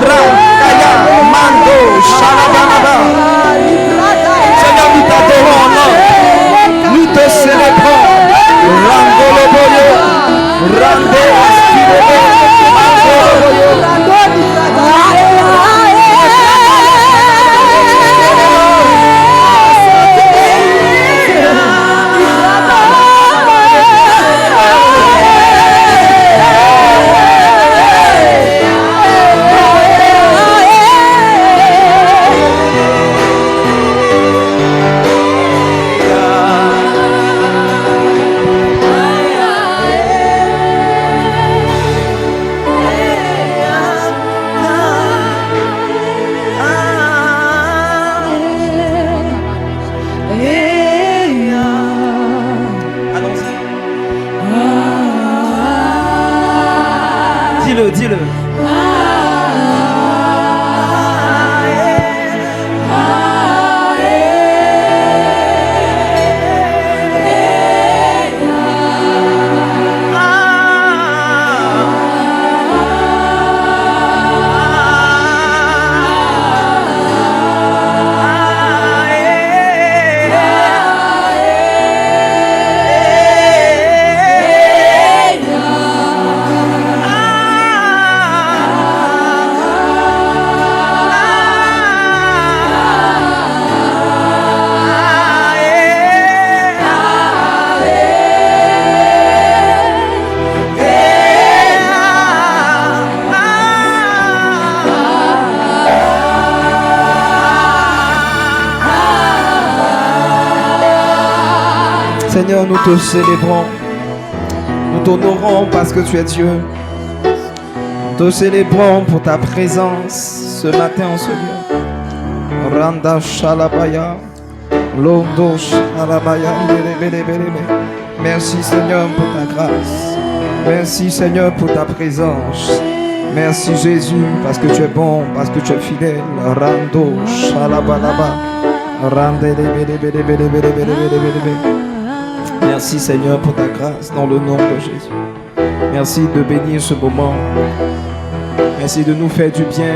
Rakaya, Mando, Shalabanaba. Seigneur, nous t'adorons en l'homme. Nous te célébrons. Randolo Boyo, Rande Aspirebe, Mandolo Boyo. Dis-le. Seigneur, nous te célébrons, nous t'honorons parce que tu es Dieu. Nous te célébrons pour ta présence ce matin en ce lieu. Randa Shalabaya, Londo Shalabaya. Merci Seigneur pour ta grâce. Merci Seigneur pour ta présence. Merci Jésus parce que tu es bon, parce que tu es fidèle. Rando Shalabalaba. Merci Seigneur pour ta grâce dans le nom de Jésus. Merci de bénir ce moment. Merci de nous faire du bien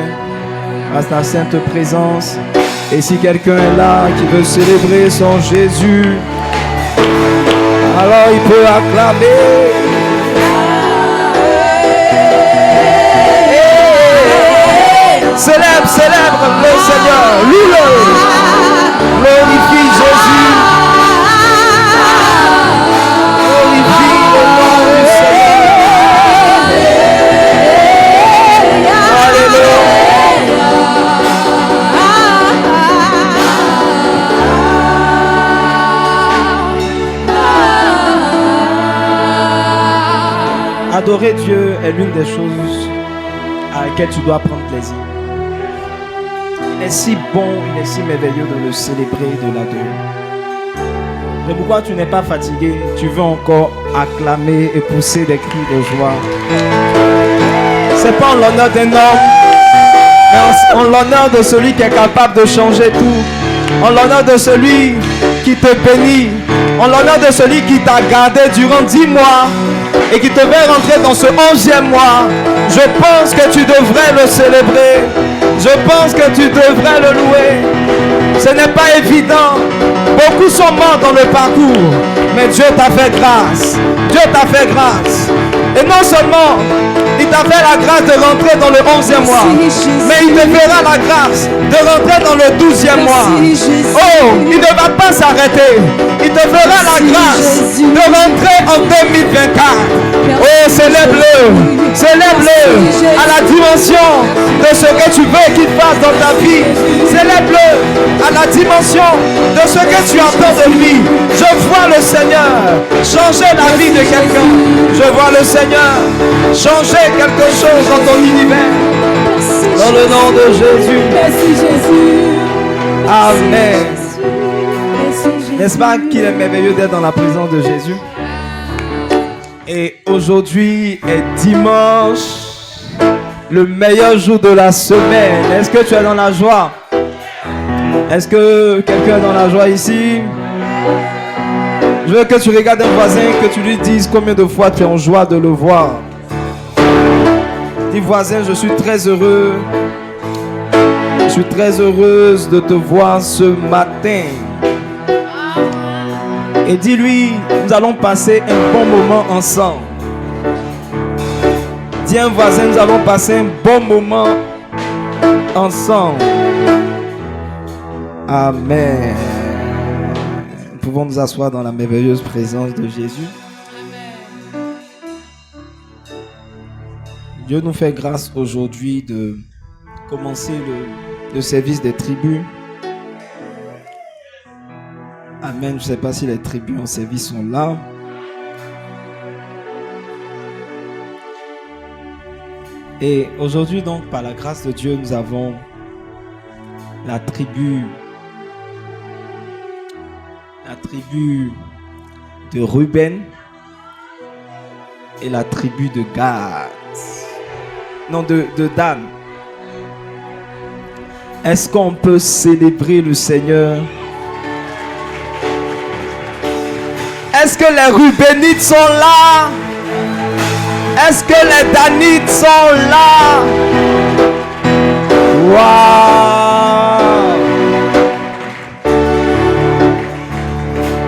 à ta sainte présence. Et si quelqu'un est là qui veut célébrer son Jésus, alors il peut acclamer. Célèbre le Seigneur, loue-le, glorifie Jésus. Adorer Dieu est l'une des choses à laquelle tu dois prendre plaisir. Il est si bon, il est si merveilleux de le célébrer, de l'adorer. C'est pourquoi tu n'es pas fatigué, tu veux encore acclamer et pousser des cris de joie. C'est pas en l'honneur d'un homme, mais en l'honneur de celui qui est capable de changer tout. En l'honneur de celui qui te bénit. En l'honneur de celui qui t'a gardé durant 10 mois et qui te fait rentrer dans ce 11e mois. Je pense que tu devrais le célébrer. Je pense que tu devrais le louer. Ce n'est pas évident. Beaucoup sont morts dans le parcours. Mais Dieu t'a fait grâce. Dieu t'a fait grâce. Et non seulement il t'a fait la grâce de rentrer dans le 11e mois, mais il te fera la grâce de rentrer dans le 12e mois. Oh, il ne va pas s'arrêter. Il te fera la grâce de rentrer en 2024. Oh, célèbre-le. Célèbre-le à la dimension de ce que tu veux qu'il fasse dans ta vie. Célèbre-le à la dimension de ce que tu attends de lui. Je vois le Seigneur changer la vie de quelqu'un. Je vois le Seigneur changer quelque chose dans ton univers. Dans le nom de Jésus. Merci Jésus. Amen. N'est-ce pas qu'il est merveilleux d'être dans la présence de Jésus? Et aujourd'hui est dimanche, le meilleur jour de la semaine. Est-ce que tu es dans la joie? Est-ce que quelqu'un est dans la joie ici? Je veux que tu regardes un voisin, que tu lui dises combien de fois tu es en joie de le voir. Dis voisin, je suis très heureux. Je suis très heureuse de te voir ce matin. Et dis-lui, nous allons passer un bon moment ensemble. Dis à un voisin, nous allons passer un bon moment ensemble. Amen. Nous pouvons nous asseoir dans la merveilleuse présence de Jésus. Dieu nous fait grâce aujourd'hui de commencer le service des tribus. Amen. Je ne sais pas si les tribus en service sont là. Et aujourd'hui donc, par la grâce de Dieu, nous avons la tribu de Ruben et la tribu de Gad. Non, de Dan. Est-ce qu'on peut célébrer le Seigneur? Est-ce que les Rubénites sont là? Est-ce que les Danites sont là? Waouh!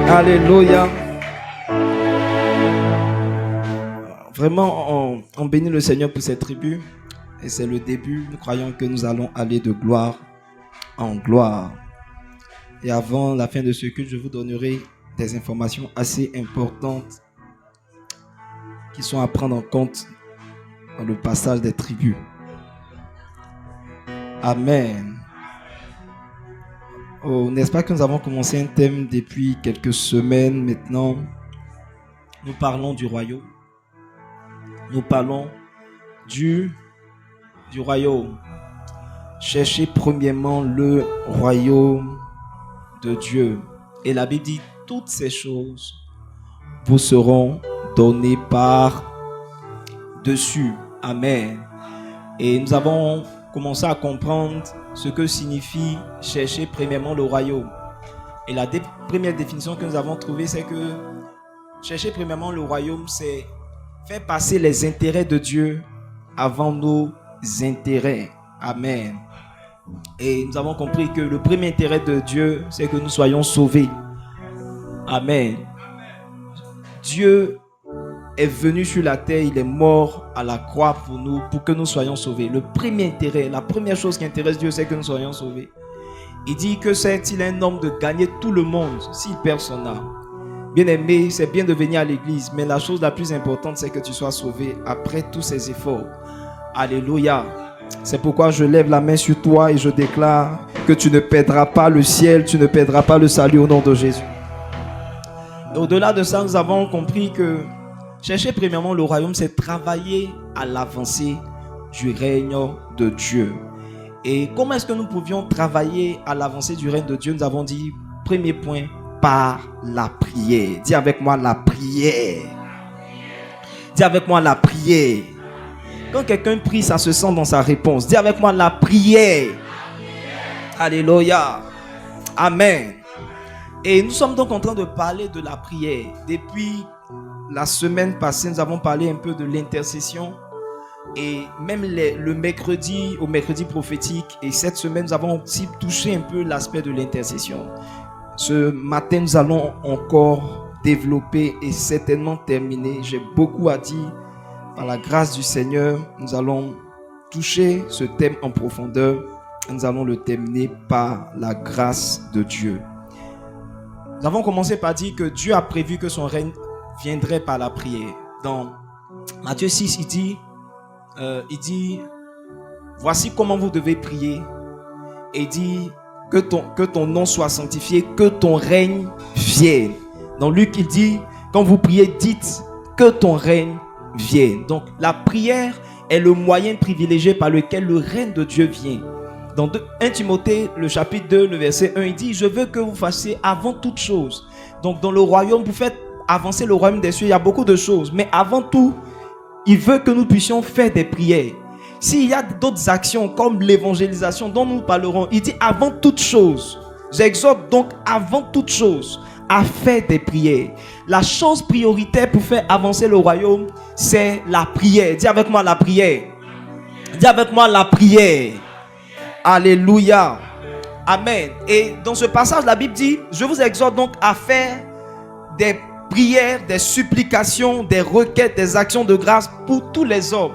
Alléluia. Vraiment, on bénit le Seigneur pour cette tribu. Et c'est le début. Nous croyons que nous allons aller de gloire en gloire. Et avant la fin de ce culte, je vous donnerai des informations assez importantes qui sont à prendre en compte dans le passage des tribus. Amen. Oh, n'est-ce pas que nous avons commencé un thème depuis quelques semaines maintenant? Nous parlons du royaume. Nous parlons du royaume. Cherchez premièrement le royaume de Dieu. Et la Bible dit, toutes ces choses vous seront données par dessus. Amen. Et nous avons commencé à comprendre ce que signifie chercher premièrement le royaume. Et la première définition que nous avons trouvée, c'est que chercher premièrement le royaume, c'est faire passer les intérêts de Dieu avant nos intérêts. Amen. Et nous avons compris que le premier intérêt de Dieu, c'est que nous soyons sauvés. Amen. Dieu est venu sur la terre, il est mort à la croix pour nous, pour que nous soyons sauvés. Le premier intérêt, la première chose qui intéresse Dieu, c'est que nous soyons sauvés. Il dit que c'est-il un homme de gagner tout le monde s'il perd son âme. Bien aimé, c'est bien de venir à l'église, mais la chose la plus importante, c'est que tu sois sauvé après tous ces efforts. Alléluia. C'est pourquoi je lève la main sur toi et je déclare que tu ne perdras pas le ciel, tu ne perdras pas le salut au nom de Jésus. Et au-delà de ça, nous avons compris que chercher premièrement le royaume, c'est travailler à l'avancée du règne de Dieu. Et comment est-ce que nous pouvions travailler à l'avancée du règne de Dieu? Nous avons dit, premier point, par la prière. Dis avec moi la prière. Dis avec moi la prière. Quand quelqu'un prie, ça se sent dans sa réponse. Dis avec moi la prière. Alléluia. Amen. Et nous sommes donc en train de parler de la prière. Depuis la semaine passée, nous avons parlé un peu de l'intercession. Et même le mercredi, au mercredi prophétique. Et cette semaine, nous avons aussi touché un peu l'aspect de l'intercession. Ce matin, nous allons encore développer et certainement terminer. J'ai beaucoup à dire. Par la grâce du Seigneur, nous allons toucher ce thème en profondeur. Nous allons le terminer par la grâce de Dieu. Nous avons commencé par dire que Dieu a prévu que son règne viendrait par la prière. Dans Matthieu 6, il dit, voici comment vous devez prier. Et il dit que ton nom soit sanctifié, que ton règne vienne. Dans Luc, il dit, quand vous priez, dites que ton règne vienne. Donc la prière est le moyen privilégié par lequel le règne de Dieu vient. Dans 1 Timothée, le chapitre 2, le verset 1, il dit, je veux que vous fassiez avant toute chose. Donc dans le royaume, vous faites avancer le royaume des cieux, il y a beaucoup de choses. Mais avant tout, il veut que nous puissions faire des prières. S'il y a d'autres actions comme l'évangélisation dont nous parlerons, il dit avant toute chose. J'exhorte donc avant toute chose à faire des prières. La chose prioritaire pour faire avancer le royaume, c'est la prière. Dis avec moi la prière. Dis avec moi la prière. Alléluia. Amen. Et dans ce passage, la Bible dit, je vous exhorte donc à faire des prières, des supplications, des requêtes, des actions de grâce pour tous les hommes.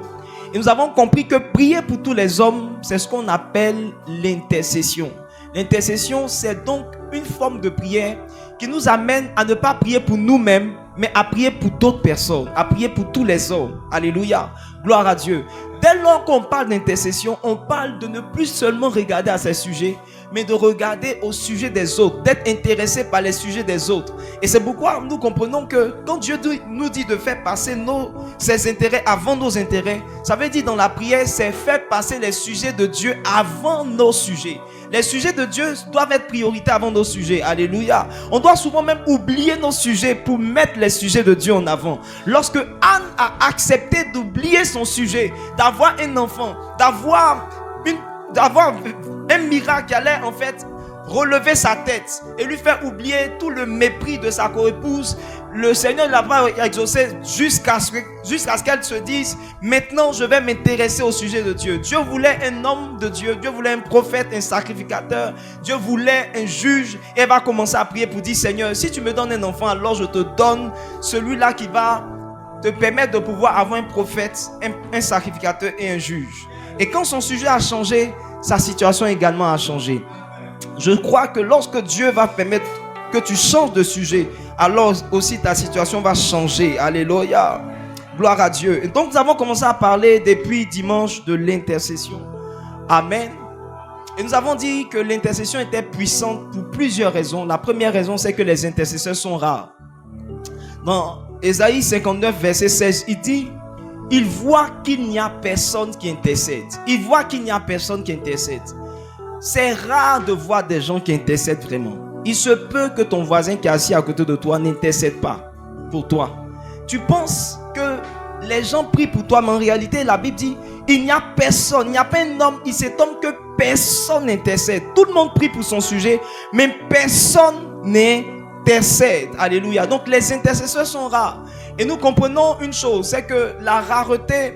Et nous avons compris que prier pour tous les hommes, c'est ce qu'on appelle l'intercession. L'intercession, c'est donc une forme de prière qui nous amène à ne pas prier pour nous-mêmes, mais à prier pour d'autres personnes, à prier pour tous les hommes. Alléluia. Gloire à Dieu. Dès lors qu'on parle d'intercession, on parle de ne plus seulement regarder à ces sujets, mais de regarder au sujet des autres, d'être intéressé par les sujets des autres. Et c'est pourquoi nous comprenons que quand Dieu nous dit de faire passer ses intérêts avant nos intérêts, ça veut dire dans la prière, c'est faire passer les sujets de Dieu avant nos sujets. Les sujets de Dieu doivent être priorité avant nos sujets. Alléluia. On doit souvent même oublier nos sujets pour mettre les sujets de Dieu en avant. Lorsque Anne a accepté d'oublier son sujet, d'avoir un enfant, d'avoir un miracle qui allait en fait relever sa tête et lui faire oublier tout le mépris de sa co-épouse, le Seigneur l'a pas exaucé jusqu'à ce qu'elle se dise, maintenant je vais m'intéresser au sujet de Dieu. Dieu voulait un homme de Dieu, Dieu voulait un prophète, un sacrificateur, Dieu voulait un juge. Et elle va commencer à prier pour dire, Seigneur, si tu me donnes un enfant, alors je te donne celui-là qui va te permettre de pouvoir avoir un prophète, un sacrificateur et un juge. Et quand son sujet a changé, sa situation également a changé. Je crois que lorsque Dieu va permettre que tu changes de sujet, alors aussi ta situation va changer. Alléluia. Gloire à Dieu. Et donc nous avons commencé à parler depuis dimanche de l'intercession. Amen. Et nous avons dit que l'intercession était puissante pour plusieurs raisons. La première raison, c'est que les intercesseurs sont rares. Dans Ésaïe 59, verset 16, il dit, il voit qu'il n'y a personne qui intercède. Il voit qu'il n'y a personne qui intercède. C'est rare de voir des gens qui intercèdent vraiment. Il se peut que ton voisin qui est assis à côté de toi n'intercède pas pour toi. Tu penses que les gens prient pour toi, mais en réalité, la Bible dit, il n'y a personne, il n'y a pas un homme, il s'étonne que personne n'intercède. Tout le monde prie pour son sujet, mais personne n'intercède. Alléluia. Donc les intercesseurs sont rares. Et nous comprenons une chose, c'est que la rareté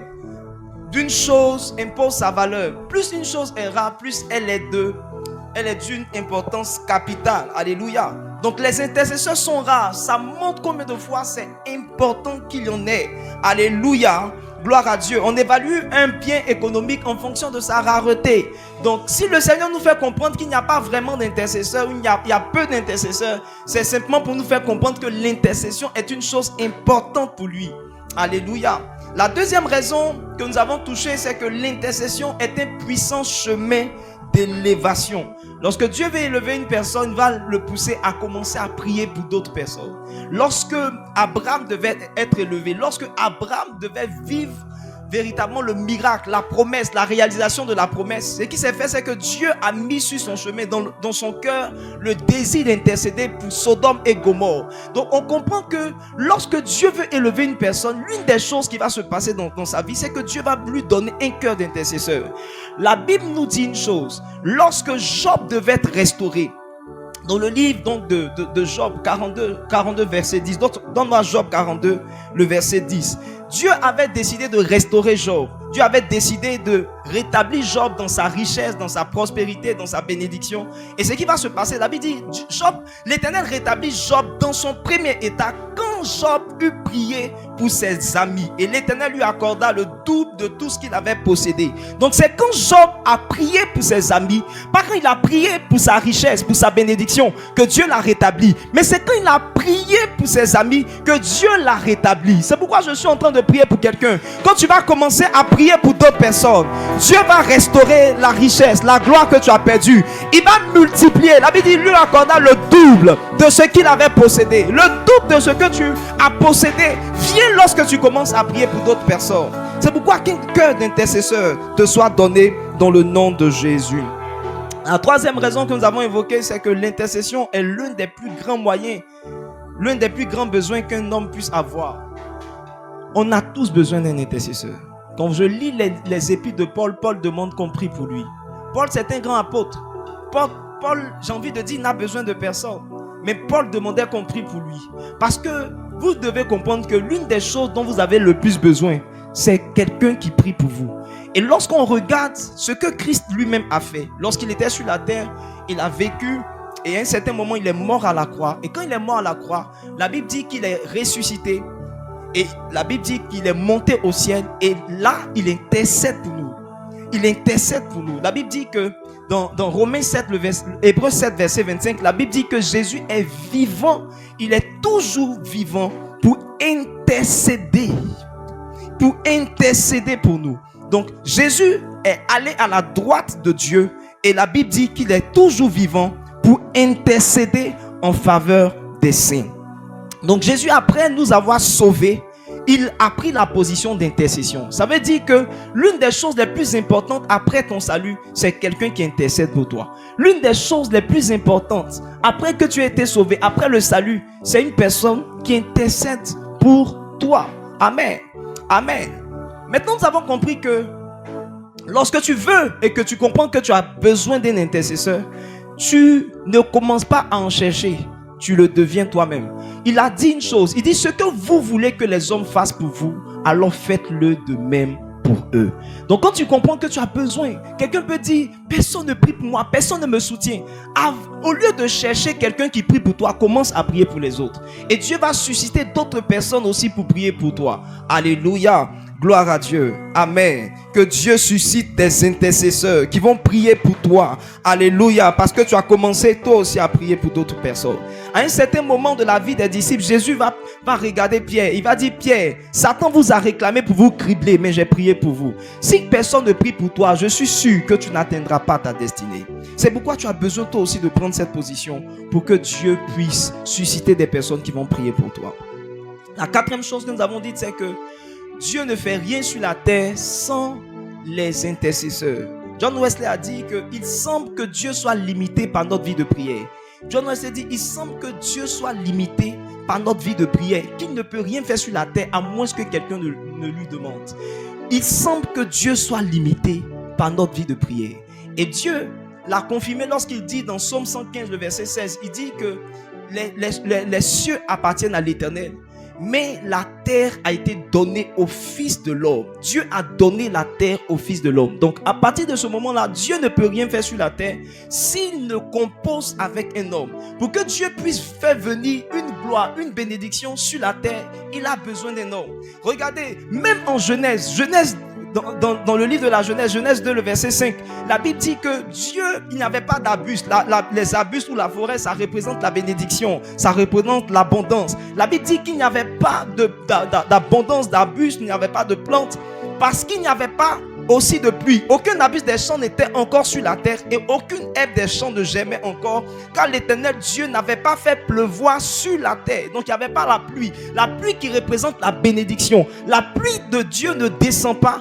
d'une chose impose sa valeur. Plus une chose est rare, plus elle est d'une importance capitale. Alléluia. Donc les intercesseurs sont rares. Ça montre combien de fois c'est important qu'il y en ait. Alléluia. Gloire à Dieu. On évalue un bien économique en fonction de sa rareté. Donc si le Seigneur nous fait comprendre qu'il n'y a pas vraiment d'intercesseurs, il y a peu d'intercesseurs, c'est simplement pour nous faire comprendre que l'intercession est une chose importante pour lui. Alléluia. La deuxième raison que nous avons touchée, c'est que l'intercession est un puissant chemin d'élévation. Lorsque Dieu veut élever une personne, il va le pousser à commencer à prier pour d'autres personnes. Lorsque Abraham devait être élevé, lorsque Abraham devait vivre véritablement le miracle, la promesse, la réalisation de la promesse, ce qui s'est fait, c'est que Dieu a mis sur son chemin, dans son cœur, le désir d'intercéder pour Sodome et Gomorrhe. Donc on comprend que lorsque Dieu veut élever une personne, l'une des choses qui va se passer dans sa vie, c'est que Dieu va lui donner un cœur d'intercesseur. La Bible nous dit une chose, lorsque Job devait être restauré, dans le livre donc de Job 42 verset 10, donne-moi Job 42, le verset 10. Dieu avait décidé de restaurer Job. Dieu avait décidé de rétablir Job dans sa richesse, dans sa prospérité, dans sa bénédiction. Et ce qui va se passer, la Bible dit, l'Éternel rétablit Job dans son premier état quand Job eut prié pour ses amis. Et l'Éternel lui accorda le double de tout ce qu'il avait possédé. Donc c'est quand Job a prié pour ses amis, pas quand il a prié pour sa richesse, pour sa bénédiction, que Dieu l'a rétabli. Mais c'est quand il a prié pour ses amis que Dieu l'a rétabli. C'est pourquoi je suis en train de prier pour quelqu'un. Quand tu vas commencer à prier pour d'autres personnes, Dieu va restaurer la richesse, la gloire que tu as perdue. Il va multiplier. La Bible dit, lui accorda le double de ce qu'il avait possédé. Le double de ce que tu as possédé vient lorsque tu commences à prier pour d'autres personnes. C'est pourquoi qu'un cœur d'intercesseur te soit donné dans le nom de Jésus. La troisième raison que nous avons évoquée, c'est que l'intercession est l'un des plus grands moyens, l'un des plus grands besoins qu'un homme puisse avoir. On a tous besoin d'un intercesseur. Quand je lis les épîtres de Paul, Paul demande qu'on prie pour lui. Paul, c'est un grand apôtre. Paul, j'ai envie de dire, n'a besoin de personne. Mais Paul demandait qu'on prie pour lui. Parce que vous devez comprendre que l'une des choses dont vous avez le plus besoin, c'est quelqu'un qui prie pour vous. Et lorsqu'on regarde ce que Christ lui-même a fait, lorsqu'il était sur la terre, il a vécu et à un certain moment, il est mort à la croix. Et quand il est mort à la croix, la Bible dit qu'il est ressuscité et la Bible dit qu'il est monté au ciel et là, il intercède pour nous. Il intercède pour nous. La Bible dit que dans Romains 7, Hébreux 7, verset 25, la Bible dit que Jésus est vivant. Il est toujours vivant pour intercéder. Pour intercéder pour nous. Donc, Jésus est allé à la droite de Dieu et la Bible dit qu'il est toujours vivant pour intercéder en faveur des saints. Donc, Jésus, après nous avoir sauvés, il a pris la position d'intercession. Ça veut dire que l'une des choses les plus importantes après ton salut, c'est quelqu'un qui intercède pour toi. L'une des choses les plus importantes après que tu aies été sauvé, après le salut, c'est une personne qui intercède pour toi. Amen. Amen. Maintenant, nous avons compris que lorsque tu veux et que tu comprends que tu as besoin d'un intercesseur, tu ne commences pas à en chercher. Tu le deviens toi-même. Il a dit une chose. Il dit ce que vous voulez que les hommes fassent pour vous, alors faites-le de même pour eux. Donc quand tu comprends que tu as besoin, quelqu'un peut dire personne ne prie pour moi, personne ne me soutient. Au lieu de chercher quelqu'un qui prie pour toi, commence à prier pour les autres. Et Dieu va susciter d'autres personnes aussi pour prier pour toi. Alléluia. Gloire à Dieu. Amen. Que Dieu suscite des intercesseurs qui vont prier pour toi. Alléluia. Parce que tu as commencé toi aussi à prier pour d'autres personnes. À un certain moment de la vie des disciples, Jésus va regarder Pierre. Il va dire, Pierre, Satan vous a réclamé pour vous cribler, mais j'ai prié pour vous. Si personne ne prie pour toi, je suis sûr que tu n'atteindras pas ta destinée. C'est pourquoi tu as besoin toi aussi de prendre cette position pour que Dieu puisse susciter des personnes qui vont prier pour toi. La quatrième chose que nous avons dit, c'est que Dieu ne fait rien sur la terre sans les intercesseurs. John Wesley a dit qu'il semble que Dieu soit limité par notre vie de prière. John Wesley dit il semble que Dieu soit limité par notre vie de prière, qu'il ne peut rien faire sur la terre à moins que quelqu'un ne lui demande. Il semble que Dieu soit limité par notre vie de prière. Et Dieu l'a confirmé lorsqu'il dit dans Psaume 115, le verset 16, il dit que les cieux appartiennent à l'Éternel. Mais la terre a été donnée au Fils de l'homme. Dieu a donné la terre au Fils de l'homme. Donc à partir de ce moment-là, Dieu ne peut rien faire sur la terre s'il ne compose avec un homme. Pour que Dieu puisse faire venir une gloire, une bénédiction sur la terre, il a besoin d'un homme. Regardez, même en Genèse dans le livre de la Genèse, Genèse 2, le verset 5, la Bible dit que Dieu, il n'y avait pas d'arbustes. Les arbustes ou la forêt, ça représente la bénédiction, ça représente l'abondance. La Bible dit qu'il n'y avait pas d'abondance d'arbustes, il n'y avait pas de plantes, parce qu'il n'y avait pas aussi de pluie. Aucun arbuste des champs n'était encore sur la terre et aucune herbe des champs ne germait encore, car l'Éternel Dieu n'avait pas fait pleuvoir sur la terre. Donc il n'y avait pas la pluie. La pluie qui représente la bénédiction. La pluie de Dieu ne descend pas.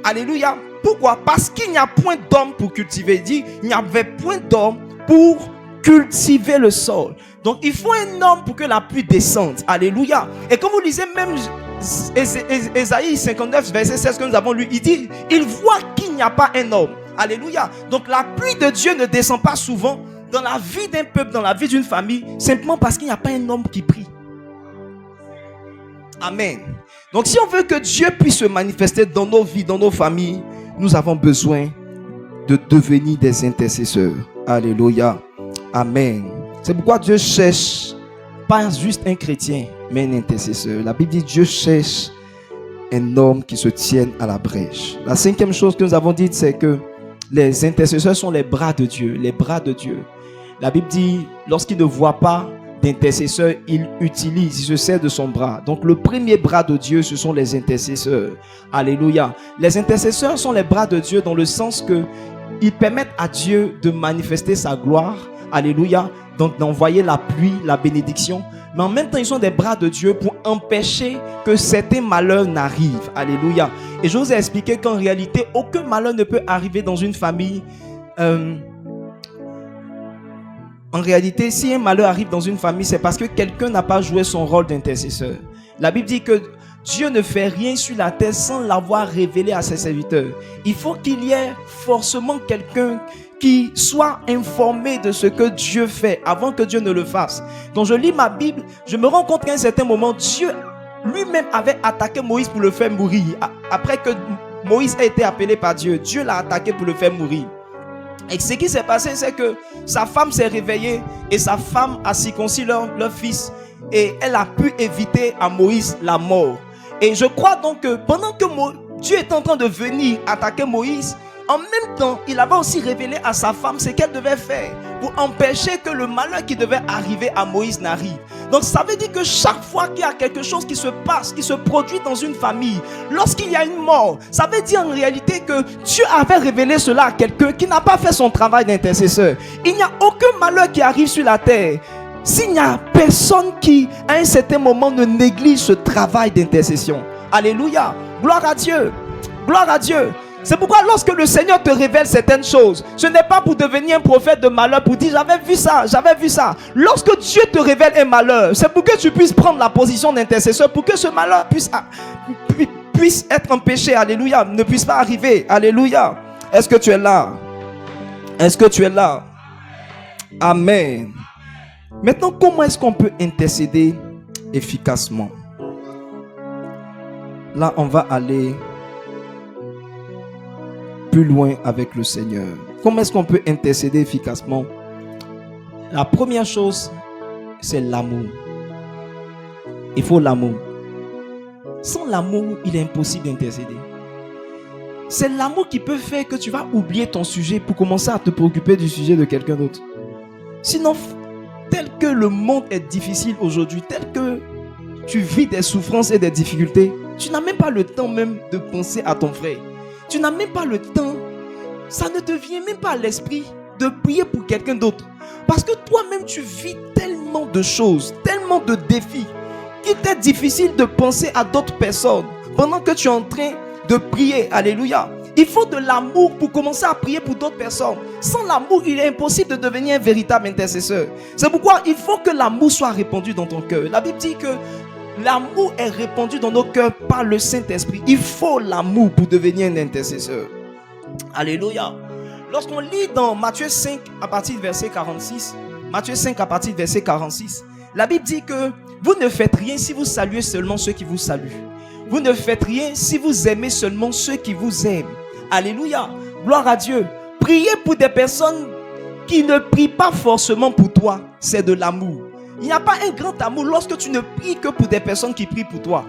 Alléluia. Pourquoi? Parce qu'il n'y a point d'homme pour cultiver. Il dit, il n'y avait point d'homme pour cultiver le sol. Donc il faut un homme pour que la pluie descende. Alléluia. Et comme vous lisez même Ésaïe 59 verset 16 que nous avons lu, il dit, il voit qu'il n'y a pas un homme. Alléluia. Donc la pluie de Dieu ne descend pas souvent dans la vie d'un peuple, dans la vie d'une famille, simplement parce qu'il n'y a pas un homme qui prie. Amen. Donc si on veut que Dieu puisse se manifester dans nos vies, dans nos familles, nous avons besoin de devenir des intercesseurs. Alléluia. Amen. C'est pourquoi Dieu cherche pas juste un chrétien, mais un intercesseur. La Bible dit Dieu cherche un homme qui se tienne à la brèche. La cinquième chose que nous avons dit, c'est que les intercesseurs sont les bras de Dieu. Les bras de Dieu. La Bible dit, lorsqu'il ne voit pas d'intercesseur, il se sert de son bras. Donc le premier bras de Dieu, ce sont les intercesseurs. Alléluia. Les intercesseurs sont les bras de Dieu dans le sens que ils permettent à Dieu de manifester sa gloire. Alléluia. Donc d'envoyer la pluie, la bénédiction. Mais en même temps, ils sont des bras de Dieu pour empêcher que certains malheurs n'arrivent. Alléluia. Et je vous ai expliqué qu'en réalité, aucun malheur ne peut arriver dans une famille. En réalité, si un malheur arrive dans une famille, c'est parce que quelqu'un n'a pas joué son rôle d'intercesseur. La Bible dit que Dieu ne fait rien sur la terre sans l'avoir révélé à ses serviteurs. Il faut qu'il y ait forcément quelqu'un qui soit informé de ce que Dieu fait avant que Dieu ne le fasse. Quand je lis ma Bible, je me rends compte qu'à un certain moment, Dieu lui-même avait attaqué Moïse pour le faire mourir. Après que Moïse a été appelé par Dieu. Dieu l'a attaqué pour le faire mourir. Et ce qui s'est passé, c'est que sa femme s'est réveillée et sa femme a circoncis leur fils. Et elle a pu éviter à Moïse la mort. Et je crois donc que pendant que Dieu est en train de venir attaquer Moïse, en même temps, il avait aussi révélé à sa femme ce qu'elle devait faire pour empêcher que le malheur qui devait arriver à Moïse n'arrive. Donc ça veut dire que chaque fois qu'il y a quelque chose qui se passe, qui se produit dans une famille, lorsqu'il y a une mort, ça veut dire en réalité que Dieu avait révélé cela à quelqu'un qui n'a pas fait son travail d'intercesseur. Il n'y a aucun malheur qui arrive sur la terre s'il n'y a personne qui, à un certain moment, ne néglige ce travail d'intercession. Alléluia. Gloire à Dieu. Gloire à Dieu. C'est pourquoi lorsque le Seigneur te révèle certaines choses, ce n'est pas pour devenir un prophète de malheur, pour dire j'avais vu ça, j'avais vu ça. Lorsque Dieu te révèle un malheur, c'est pour que tu puisses prendre la position d'intercesseur, pour que ce malheur puisse être empêché. Alléluia. Ne puisse pas arriver. Alléluia. Est-ce que tu es là? Est-ce que tu es là? Amen. Maintenant, comment est-ce qu'on peut intercéder efficacement? Là, on va aller plus loin avec le Seigneur. Comment est-ce qu'on peut intercéder efficacement? La première chose, c'est l'amour. Il faut l'amour. Sans l'amour, il est impossible d'intercéder. C'est l'amour qui peut faire que tu vas oublier ton sujet pour commencer à te préoccuper du sujet de quelqu'un d'autre. Sinon, tel que le monde est difficile aujourd'hui, tel que tu vis des souffrances et des difficultés, tu n'as même pas le temps même de penser à ton frère. Tu n'as même pas le temps, ça ne te vient même pas à l'esprit de prier pour quelqu'un d'autre. Parce que toi-même tu vis tellement de choses, tellement de défis, qu'il t'est difficile de penser à d'autres personnes pendant que tu es en train de prier. Alléluia. Il faut de l'amour pour commencer à prier pour d'autres personnes. Sans l'amour, il est impossible de devenir un véritable intercesseur. C'est pourquoi il faut que l'amour soit répandu dans ton cœur. La Bible dit que l'amour est répandu dans nos cœurs par le Saint-Esprit. Il faut l'amour pour devenir un intercesseur. Alléluia. Lorsqu'on lit dans Matthieu 5 à partir du verset 46, Matthieu 5 à partir du verset 46, la Bible dit que vous ne faites rien si vous saluez seulement ceux qui vous saluent. Vous ne faites rien si vous aimez seulement ceux qui vous aiment. Alléluia. Gloire à Dieu. Prier pour des personnes qui ne prient pas forcément pour toi, c'est de l'amour. Il n'y a pas un grand amour lorsque tu ne pries que pour des personnes qui prient pour toi.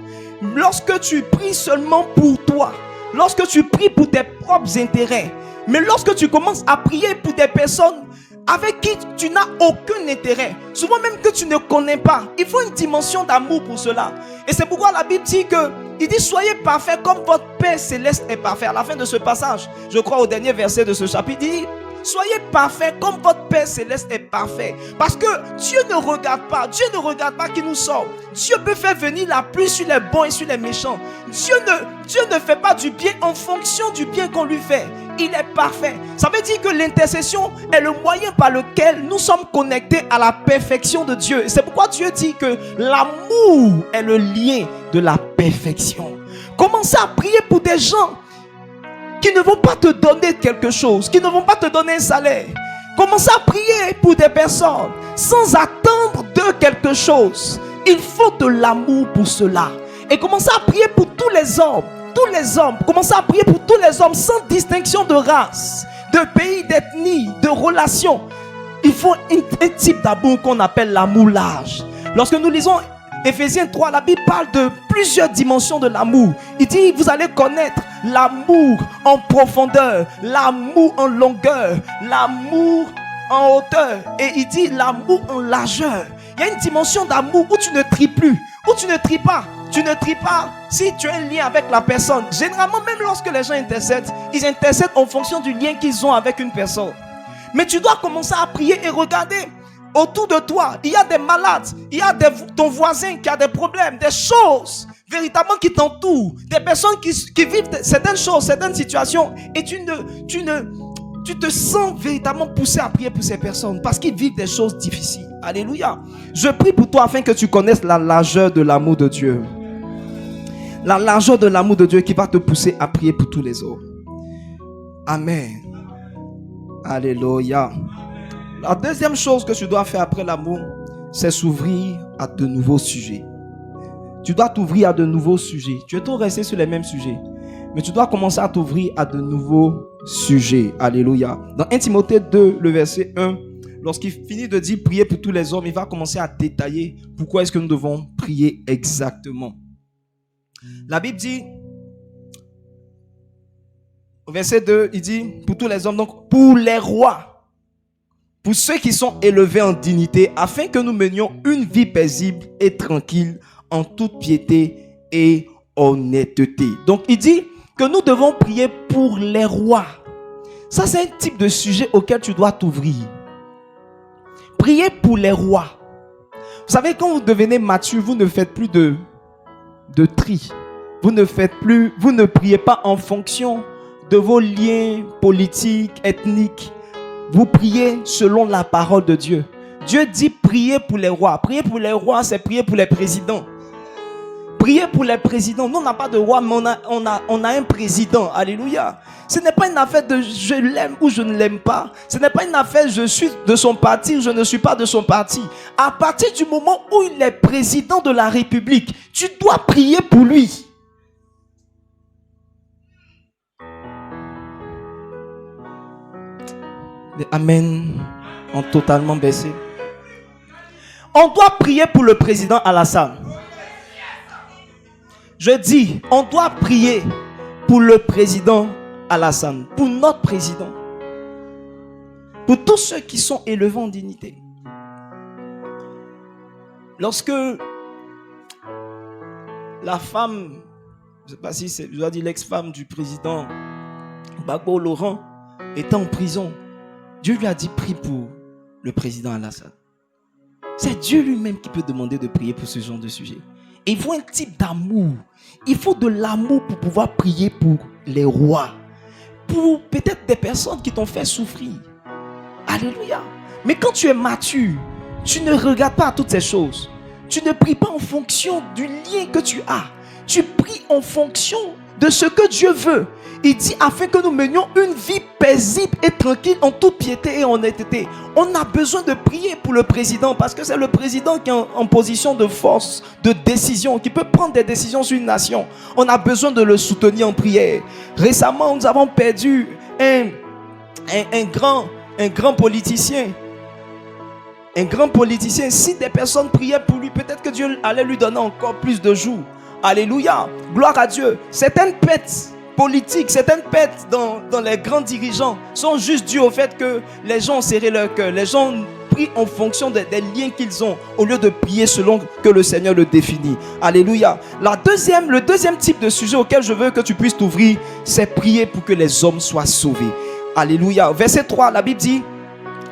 Lorsque tu pries seulement pour toi, lorsque tu pries pour tes propres intérêts, mais lorsque tu commences à prier pour des personnes avec qui tu n'as aucun intérêt, souvent même que tu ne connais pas, il faut une dimension d'amour pour cela. Et c'est pourquoi la Bible dit que, il dit soyez parfaits comme votre Père céleste est parfait. À la fin de ce passage, je crois au dernier verset de ce chapitre, il dit soyez parfaits comme votre Père céleste est parfait. Parce que Dieu ne regarde pas qui nous sommes. Dieu peut faire venir la pluie sur les bons et sur les méchants. Dieu ne fait pas du bien en fonction du bien qu'on lui fait. Il est parfait. Ça veut dire que l'intercession est le moyen par lequel nous sommes connectés à la perfection de Dieu. Et c'est pourquoi Dieu dit que l'amour est le lien de la perfection. Commencez à prier pour des gens qui ne vont pas te donner quelque chose, qui ne vont pas te donner un salaire. Commencez à prier pour des personnes sans attendre de quelque chose. Il faut de l'amour pour cela. Et commencez à prier pour tous les hommes. Tous les hommes. Commencez à prier pour tous les hommes sans distinction de race, de pays, d'ethnie, de relation. Il faut un type d'amour qu'on appelle l'amour large. Lorsque nous lisons Éphésiens 3, la Bible parle de plusieurs dimensions de l'amour. Il dit, vous allez connaître l'amour en profondeur, l'amour en longueur, l'amour en hauteur. Et il dit l'amour en largeur. Il y a une dimension d'amour où tu ne tries plus, où tu ne tries pas. Tu ne tries pas si tu as un lien avec la personne. Généralement, même lorsque les gens intercèdent, ils intercèdent en fonction du lien qu'ils ont avec une personne. Mais tu dois commencer à prier et regarder. Autour de toi, il y a des malades, il y a ton voisin qui a des problèmes, des choses véritablement qui t'entourent, des personnes qui vivent certaines choses, certaines situations, et tu te sens véritablement poussé à prier pour ces personnes parce qu'ils vivent des choses difficiles. Alléluia. Je prie pour toi afin que tu connaisses la largeur de l'amour de Dieu. La largeur de l'amour de Dieu qui va te pousser à prier pour tous les autres. Amen. Alléluia. La deuxième chose que tu dois faire après l'amour, c'est s'ouvrir à de nouveaux sujets. Tu dois t'ouvrir à de nouveaux sujets. Tu es toujours resté sur les mêmes sujets. Mais tu dois commencer à t'ouvrir à de nouveaux sujets. Alléluia. Dans 1 Timothée 2, le verset 1, lorsqu'il finit de dire prier pour tous les hommes, il va commencer à détailler pourquoi est-ce que nous devons prier exactement. La Bible dit, au verset 2, il dit pour tous les hommes, donc pour les rois, pour ceux qui sont élevés en dignité, afin que nous menions une vie paisible et tranquille en toute piété et honnêteté. Donc il dit que nous devons prier pour les rois. Ça, c'est un type de sujet auquel tu dois t'ouvrir. Priez pour les rois. Vous savez, quand vous devenez mature, vous ne faites plus de tri. Vous ne priez pas en fonction de vos liens politiques, ethniques. Vous priez selon la parole de Dieu. Dieu dit prier pour les rois. Prier pour les rois, c'est prier pour les présidents. Priez pour les présidents. Nous, on n'a pas de roi, mais on a un président. Alléluia. Ce n'est pas une affaire de je l'aime ou je ne l'aime pas. Ce n'est pas une affaire je suis de son parti ou je ne suis pas de son parti. À partir du moment où il est président de la République, tu dois prier pour lui. Les amen ont totalement baissé. On doit prier pour le président Alassane. Je dis, on doit prier pour le président Alassane, pour notre président, pour tous ceux qui sont élevés en dignité. Lorsque la femme, je ne sais pas si c'est, je dois dire l'ex-femme du président Gbagbo Laurent était en prison, Dieu lui a dit prie pour le président Alassane. C'est Dieu lui-même qui peut demander de prier pour ce genre de sujet. Et il faut un type d'amour. Il faut de l'amour pour pouvoir prier pour les rois. Pour peut-être des personnes qui t'ont fait souffrir. Alléluia. Mais quand tu es mature, tu ne regardes pas à toutes ces choses. Tu ne pries pas en fonction du lien que tu as. Tu pries en fonction de ce que Dieu veut. Il dit afin que nous menions une vie paisible et tranquille en toute piété et honnêteté. On a besoin de prier pour le président parce que c'est le président qui est en position de force, de décision, qui peut prendre des décisions sur une nation. On a besoin de le soutenir en prière. Récemment, nous avons perdu un grand politicien. Un grand politicien. Si des personnes priaient pour lui, peut-être que Dieu allait lui donner encore plus de jours. Alléluia. Gloire à Dieu. Certaines pètes politiques, certaines pètes dans les grands dirigeants sont juste dues au fait que les gens ont serré leur cœur. Les gens prient en fonction des liens qu'ils ont au lieu de prier selon que le Seigneur le définit. Alléluia. Le deuxième type de sujet auquel je veux que tu puisses t'ouvrir, c'est prier pour que les hommes soient sauvés. Alléluia. Verset 3, la Bible dit: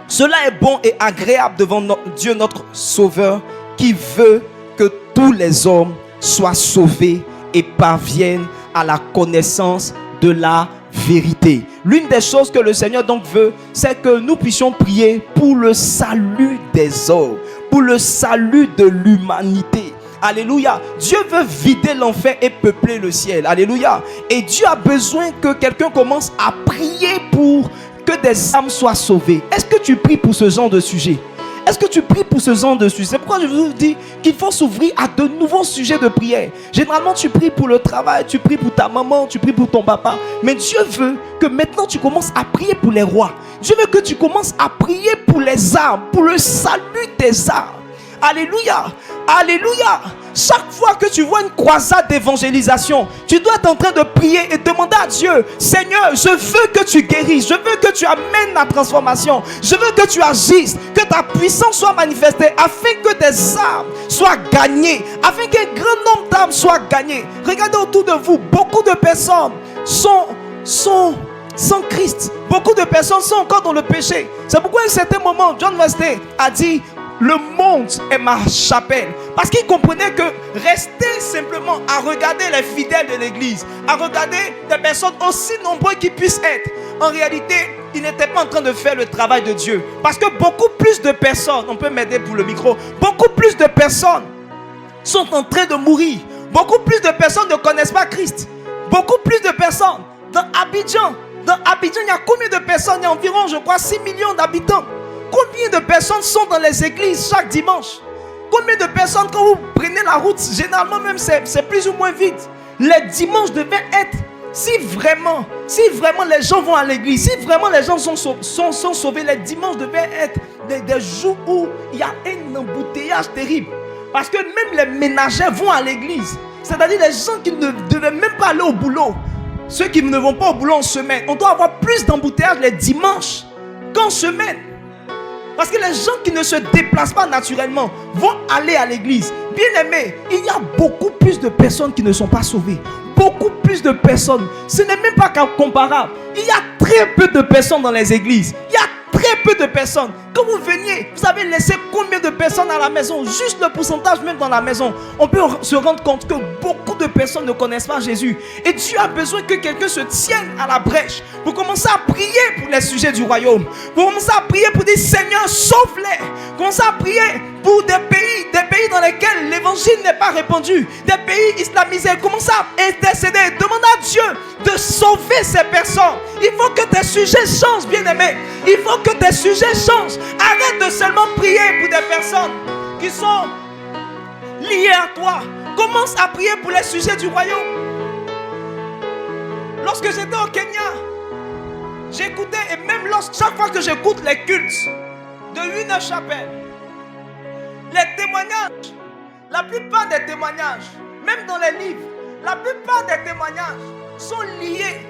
cela est bon et agréable devant Dieu notre Sauveur, qui veut que tous les hommes soient sauvés et parviennent à la connaissance de la vérité. L'une des choses que le Seigneur donc veut, c'est que nous puissions prier pour le salut des hommes, pour le salut de l'humanité. Alléluia. Dieu veut vider l'enfer et peupler le ciel. Alléluia. Et Dieu a besoin que quelqu'un commence à prier pour que des âmes soient sauvées. Est-ce que tu pries pour ce genre de sujet? Est-ce que tu pries pour ce genre de sujet? C'est pourquoi je vous dis qu'il faut s'ouvrir à de nouveaux sujets de prière. Généralement, tu pries pour le travail, tu pries pour ta maman, tu pries pour ton papa. Mais Dieu veut que maintenant tu commences à prier pour les rois. Dieu veut que tu commences à prier pour les âmes, pour le salut des âmes. Alléluia. Alléluia. Chaque fois que tu vois une croisade d'évangélisation, tu dois être en train de prier et demander à Dieu: Seigneur, je veux que tu guérisses, je veux que tu amènes la transformation, je veux que tu agisses, que ta puissance soit manifestée afin que des âmes soient gagnées, afin qu'un grand nombre d'âmes soient gagnées. Regardez autour de vous, beaucoup de personnes sont sans Christ. Beaucoup de personnes sont encore dans le péché. C'est pourquoi à un certain moment, John Wesley a dit: le monde est ma chapelle. Parce qu'il comprenait que rester simplement à regarder les fidèles de l'église, à regarder des personnes aussi nombreuses qu'ils puissent être, en réalité, il n'était pas en train de faire le travail de Dieu. Parce que beaucoup plus de personnes, on peut m'aider pour le micro, beaucoup plus de personnes sont en train de mourir. Beaucoup plus de personnes ne connaissent pas Christ. Beaucoup plus de personnes. Dans Abidjan, il y a combien de personnes? Il y a environ, je crois, 6 millions d'habitants. Combien de personnes sont dans les églises chaque dimanche? Combien de personnes, quand vous prenez la route, généralement même c'est plus ou moins vide. Les dimanches devaient être Si vraiment les gens vont à l'église, si vraiment les gens sont sauvés, les dimanches devaient être des jours où il y a un embouteillage terrible. Parce que même les ménagères vont à l'église. C'est-à-dire les gens qui ne devaient même pas aller au boulot. Ceux qui ne vont pas au boulot en semaine. On doit avoir plus d'embouteillages les dimanches qu'en semaine. Parce que les gens qui ne se déplacent pas naturellement vont aller à l'église. Bien aimé, il y a beaucoup plus de personnes qui ne sont pas sauvées. Beaucoup plus de personnes. Ce n'est même pas comparable. Il y a très peu de personnes dans les églises. Il y a très peu de personnes. Quand vous veniez, vous avez laissé combien de personnes à la maison? Juste le pourcentage même dans la maison. On peut se rendre compte que beaucoup de personnes ne connaissent pas Jésus. Et Dieu a besoin que quelqu'un se tienne à la brèche pour commencer à prier pour les sujets du royaume. Pour commencer à prier pour dire Seigneur, sauve-les. Commencer à prier pour des pays dans lesquels l'évangile n'est pas répandu. Des pays islamisés. Commencer à intercéder. Demander à Dieu de sauver ces personnes. Il faut que tes sujets changent, bien-aimés. Il faut que tes sujets changent. Arrête de seulement prier pour des personnes qui sont liées à toi. Commence à prier pour les sujets du royaume. Lorsque j'étais au Kenya, j'écoutais, et même chaque fois que j'écoute les cultes de Winner Chapel, les témoignages, la plupart des témoignages, même dans les livres, la plupart des témoignages sont liés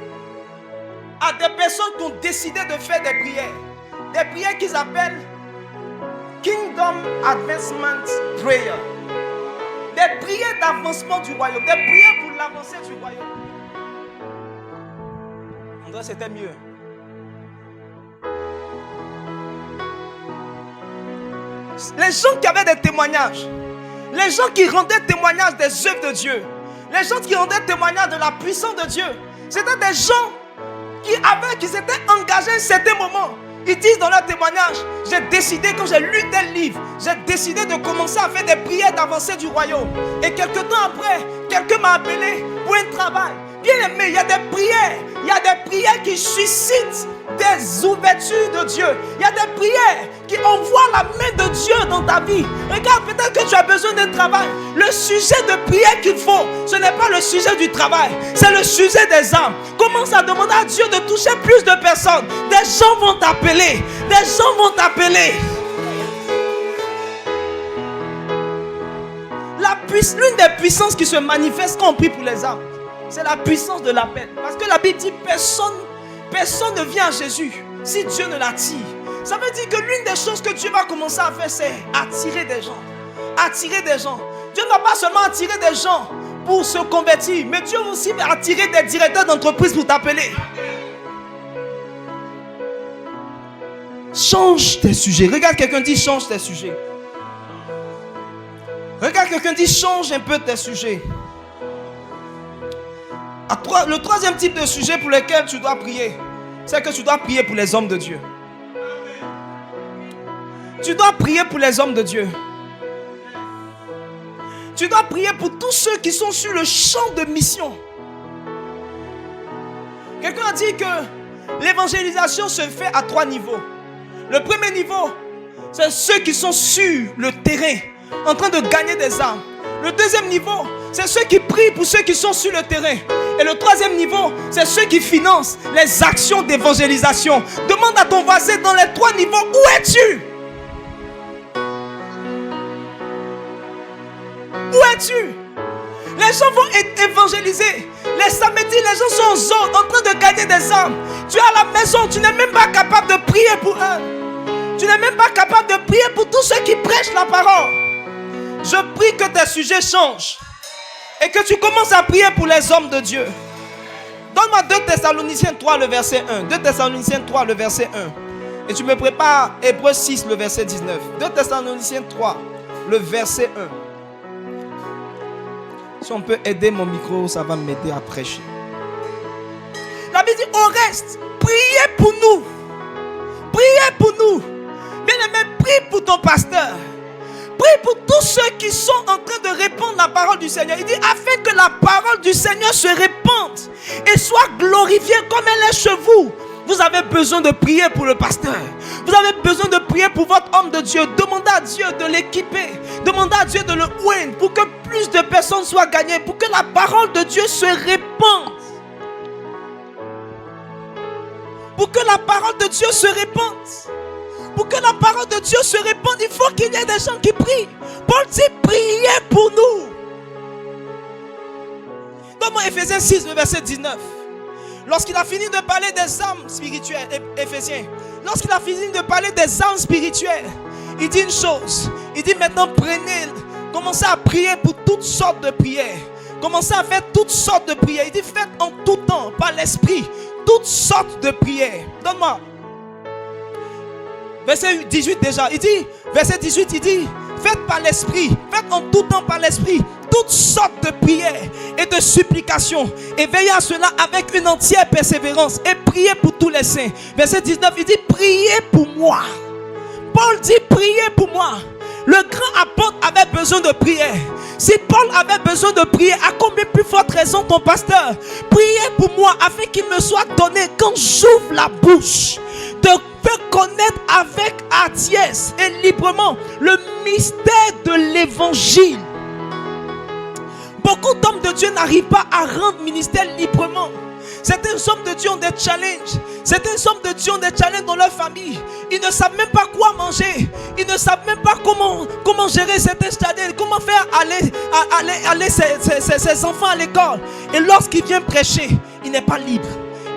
à des personnes qui ont décidé de faire des prières. Des prières qu'ils appellent Kingdom Advancement Prayer. Des prières d'avancement du royaume. Des prières pour l'avancée du royaume. On dirait que c'était mieux. Les gens qui avaient des témoignages, les gens qui rendaient témoignage des œuvres de Dieu, les gens qui rendaient témoignage de la puissance de Dieu, c'était des gens qui s'étaient engagés à un certain moment. Ils disent dans leur témoignage, j'ai décidé, quand j'ai lu tel livre, j'ai décidé de commencer à faire des prières d'avancée du royaume. Et quelques temps après, quelqu'un m'a appelé pour un travail. Bien aimé, il y a des prières qui suscitent des ouvertures de Dieu. Il y a des prières qui envoient la main de Dieu dans ta vie. Regarde, peut-être que tu as besoin d'un travail. Le sujet de prière qu'il faut, ce n'est pas le sujet du travail, c'est le sujet des âmes. Commence à demander à Dieu de toucher plus de personnes. Des gens vont t'appeler. Des gens vont t'appeler. L'une des puissances qui se manifeste quand on prie pour les âmes, c'est la puissance de l'appel. Parce que la Bible dit personne ne vient à Jésus si Dieu ne l'attire. Ça veut dire que l'une des choses que Dieu va commencer à faire, c'est attirer des gens. Attirer des gens. Dieu ne va pas seulement attirer des gens pour se convertir, mais Dieu va aussi attirer des directeurs d'entreprise pour t'appeler. Change tes sujets. Regarde quelqu'un dit change tes sujets. Regarde quelqu'un dit change un peu tes sujets. Le troisième type de sujet pour lequel tu dois prier, c'est que tu dois prier pour les hommes de Dieu. Tu dois prier pour les hommes de Dieu. Tu dois prier pour tous ceux qui sont sur le champ de mission. Quelqu'un a dit que l'évangélisation se fait à 3 niveaux. Le premier niveau, c'est ceux qui sont sur le terrain, en train de gagner des âmes. Le deuxième niveau, c'est ceux qui prient pour ceux qui sont sur le terrain. Et le troisième niveau, c'est ceux qui financent les actions d'évangélisation. Demande à ton voisin dans les 3 niveaux, où es-tu? Où es-tu? Les gens vont évangéliser. Les samedis, les gens sont en zone, en train de gagner des âmes. Tu es à la maison, tu n'es même pas capable de prier pour eux. Tu n'es même pas capable de prier pour tous ceux qui prêchent la parole. Je prie que tes sujets changent et que tu commences à prier pour les hommes de Dieu. Donne-moi 2 Thessaloniciens 3, le verset 1. 2 Thessaloniciens 3, le verset 1. Et tu me prépares Hébreux 6, le verset 19. 2 Thessaloniciens 3, le verset 1. Si on peut aider mon micro, ça va m'aider à prêcher. La Bible dit, au reste, priez pour nous. Priez pour nous. Bien-aimé, prie pour ton pasteur. Prie pour tous ceux qui sont en train de répandre la parole du Seigneur. Il dit, afin que la parole du Seigneur se répande et soit glorifiée comme elle est chez vous. Vous avez besoin de prier pour le pasteur. Vous avez besoin de prier pour votre homme de Dieu. Demandez à Dieu de l'équiper. Demandez à Dieu de le oindre pour que plus de personnes soient gagnées. Pour que la parole de Dieu se répande. Pour que la parole de Dieu se répande. Pour que la parole de Dieu se répande, il faut qu'il y ait des gens qui prient. Paul dit, priez pour nous. Donne-moi Éphésiens 6, verset 19. Lorsqu'il a fini de parler des âmes spirituelles, Éphésiens, lorsqu'il a fini de parler des âmes spirituelles, il dit une chose. Il dit maintenant commencez à prier pour toutes sortes de prières. Commencez à faire toutes sortes de prières. Il dit faites en tout temps, par l'esprit, toutes sortes de prières. Donne-moi. Verset 18 déjà. Il dit, verset 18, il dit, faites par l'esprit, faites en tout temps par l'esprit, toutes sortes de prières et de supplications. Et veillez à cela avec une entière persévérance. Et priez pour tous les saints. Verset 19, il dit, priez pour moi. Paul dit, priez pour moi. Le grand apôtre avait besoin de prière. Si Paul avait besoin de prier, à combien plus forte raison ton pasteur? Priez pour moi afin qu'il me soit donné, quand j'ouvre la bouche, de faire connaître avec hardiesse et librement le mystère de l'évangile. Beaucoup d'hommes de Dieu n'arrivent pas à rendre ministère librement. Certains hommes de Dieu ont des challenges. Certains hommes de Dieu ont des challenges dans leur famille. Ils ne savent même pas quoi manger. Ils ne savent même pas comment gérer certains challenges. Comment faire aller ses enfants à l'école. Et lorsqu'il vient prêcher, il n'est pas libre.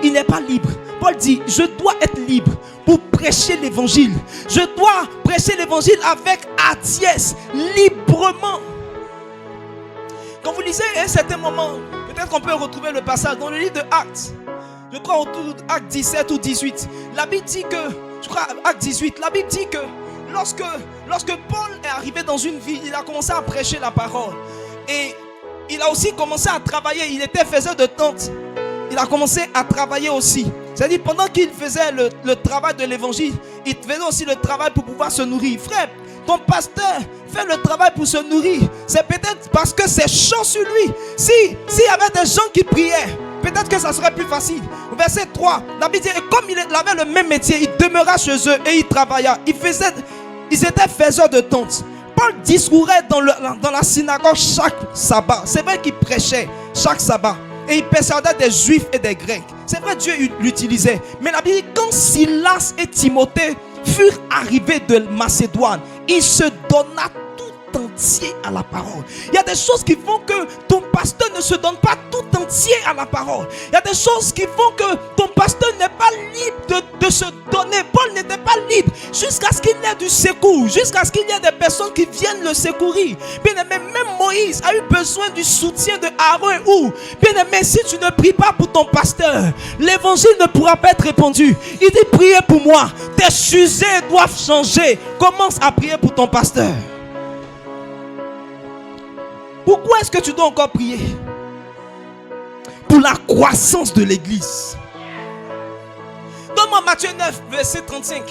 Il n'est pas libre. Paul dit, je dois être libre pour prêcher l'évangile. Je dois prêcher l'évangile avec hardiesse, librement. Quand vous lisez à un certain moment, peut-être qu'on peut retrouver le passage dans le livre de Actes. Je crois autour d'Actes 17 ou 18. La Bible dit que, je crois Actes 18, la Bible dit que lorsque Paul est arrivé dans une ville, il a commencé à prêcher la parole. Et il a aussi commencé à travailler. Il était faiseur de tentes. Il a commencé à travailler aussi. C'est-à-dire pendant qu'il faisait le travail de l'évangile, il faisait aussi le travail pour pouvoir se nourrir. Frère, ton pasteur fait le travail pour se nourrir. C'est peut-être parce que c'est chaud sur lui. S'il y avait des gens qui priaient, peut-être que ça serait plus facile. Verset 3, la Bible dit, et comme il avait le même métier, il demeura chez eux et il travailla. Ils étaient faiseurs de tentes. Paul discourait dans la synagogue chaque sabbat. C'est vrai qu'il prêchait chaque sabbat. Et il persuadait des Juifs et des Grecs. C'est vrai, Dieu l'utilisait. Mais la Bible dit, quand Silas et Timothée furent arrivés de Macédoine, il se donna tout entier à la parole. Il y a des choses qui font que ton pasteur ne se donne pas tout entier à la parole. Il y a des choses qui font que ton pasteur n'est pas libre de se donner. Paul n'était pas libre jusqu'à ce qu'il y ait du secours, jusqu'à ce qu'il y ait des personnes qui viennent le secourir. Bien aimé, même Moïse a eu besoin du soutien de Aaron et Hur. Bien aimé, si tu ne pries pas pour ton pasteur, l'évangile ne pourra pas être répandu. Il dit, priez pour moi. Tes sujets doivent changer. Commence à prier pour ton pasteur. Pourquoi est-ce que tu dois encore prier? Pour la croissance de l'église. Donne-moi Matthieu 9, verset 35.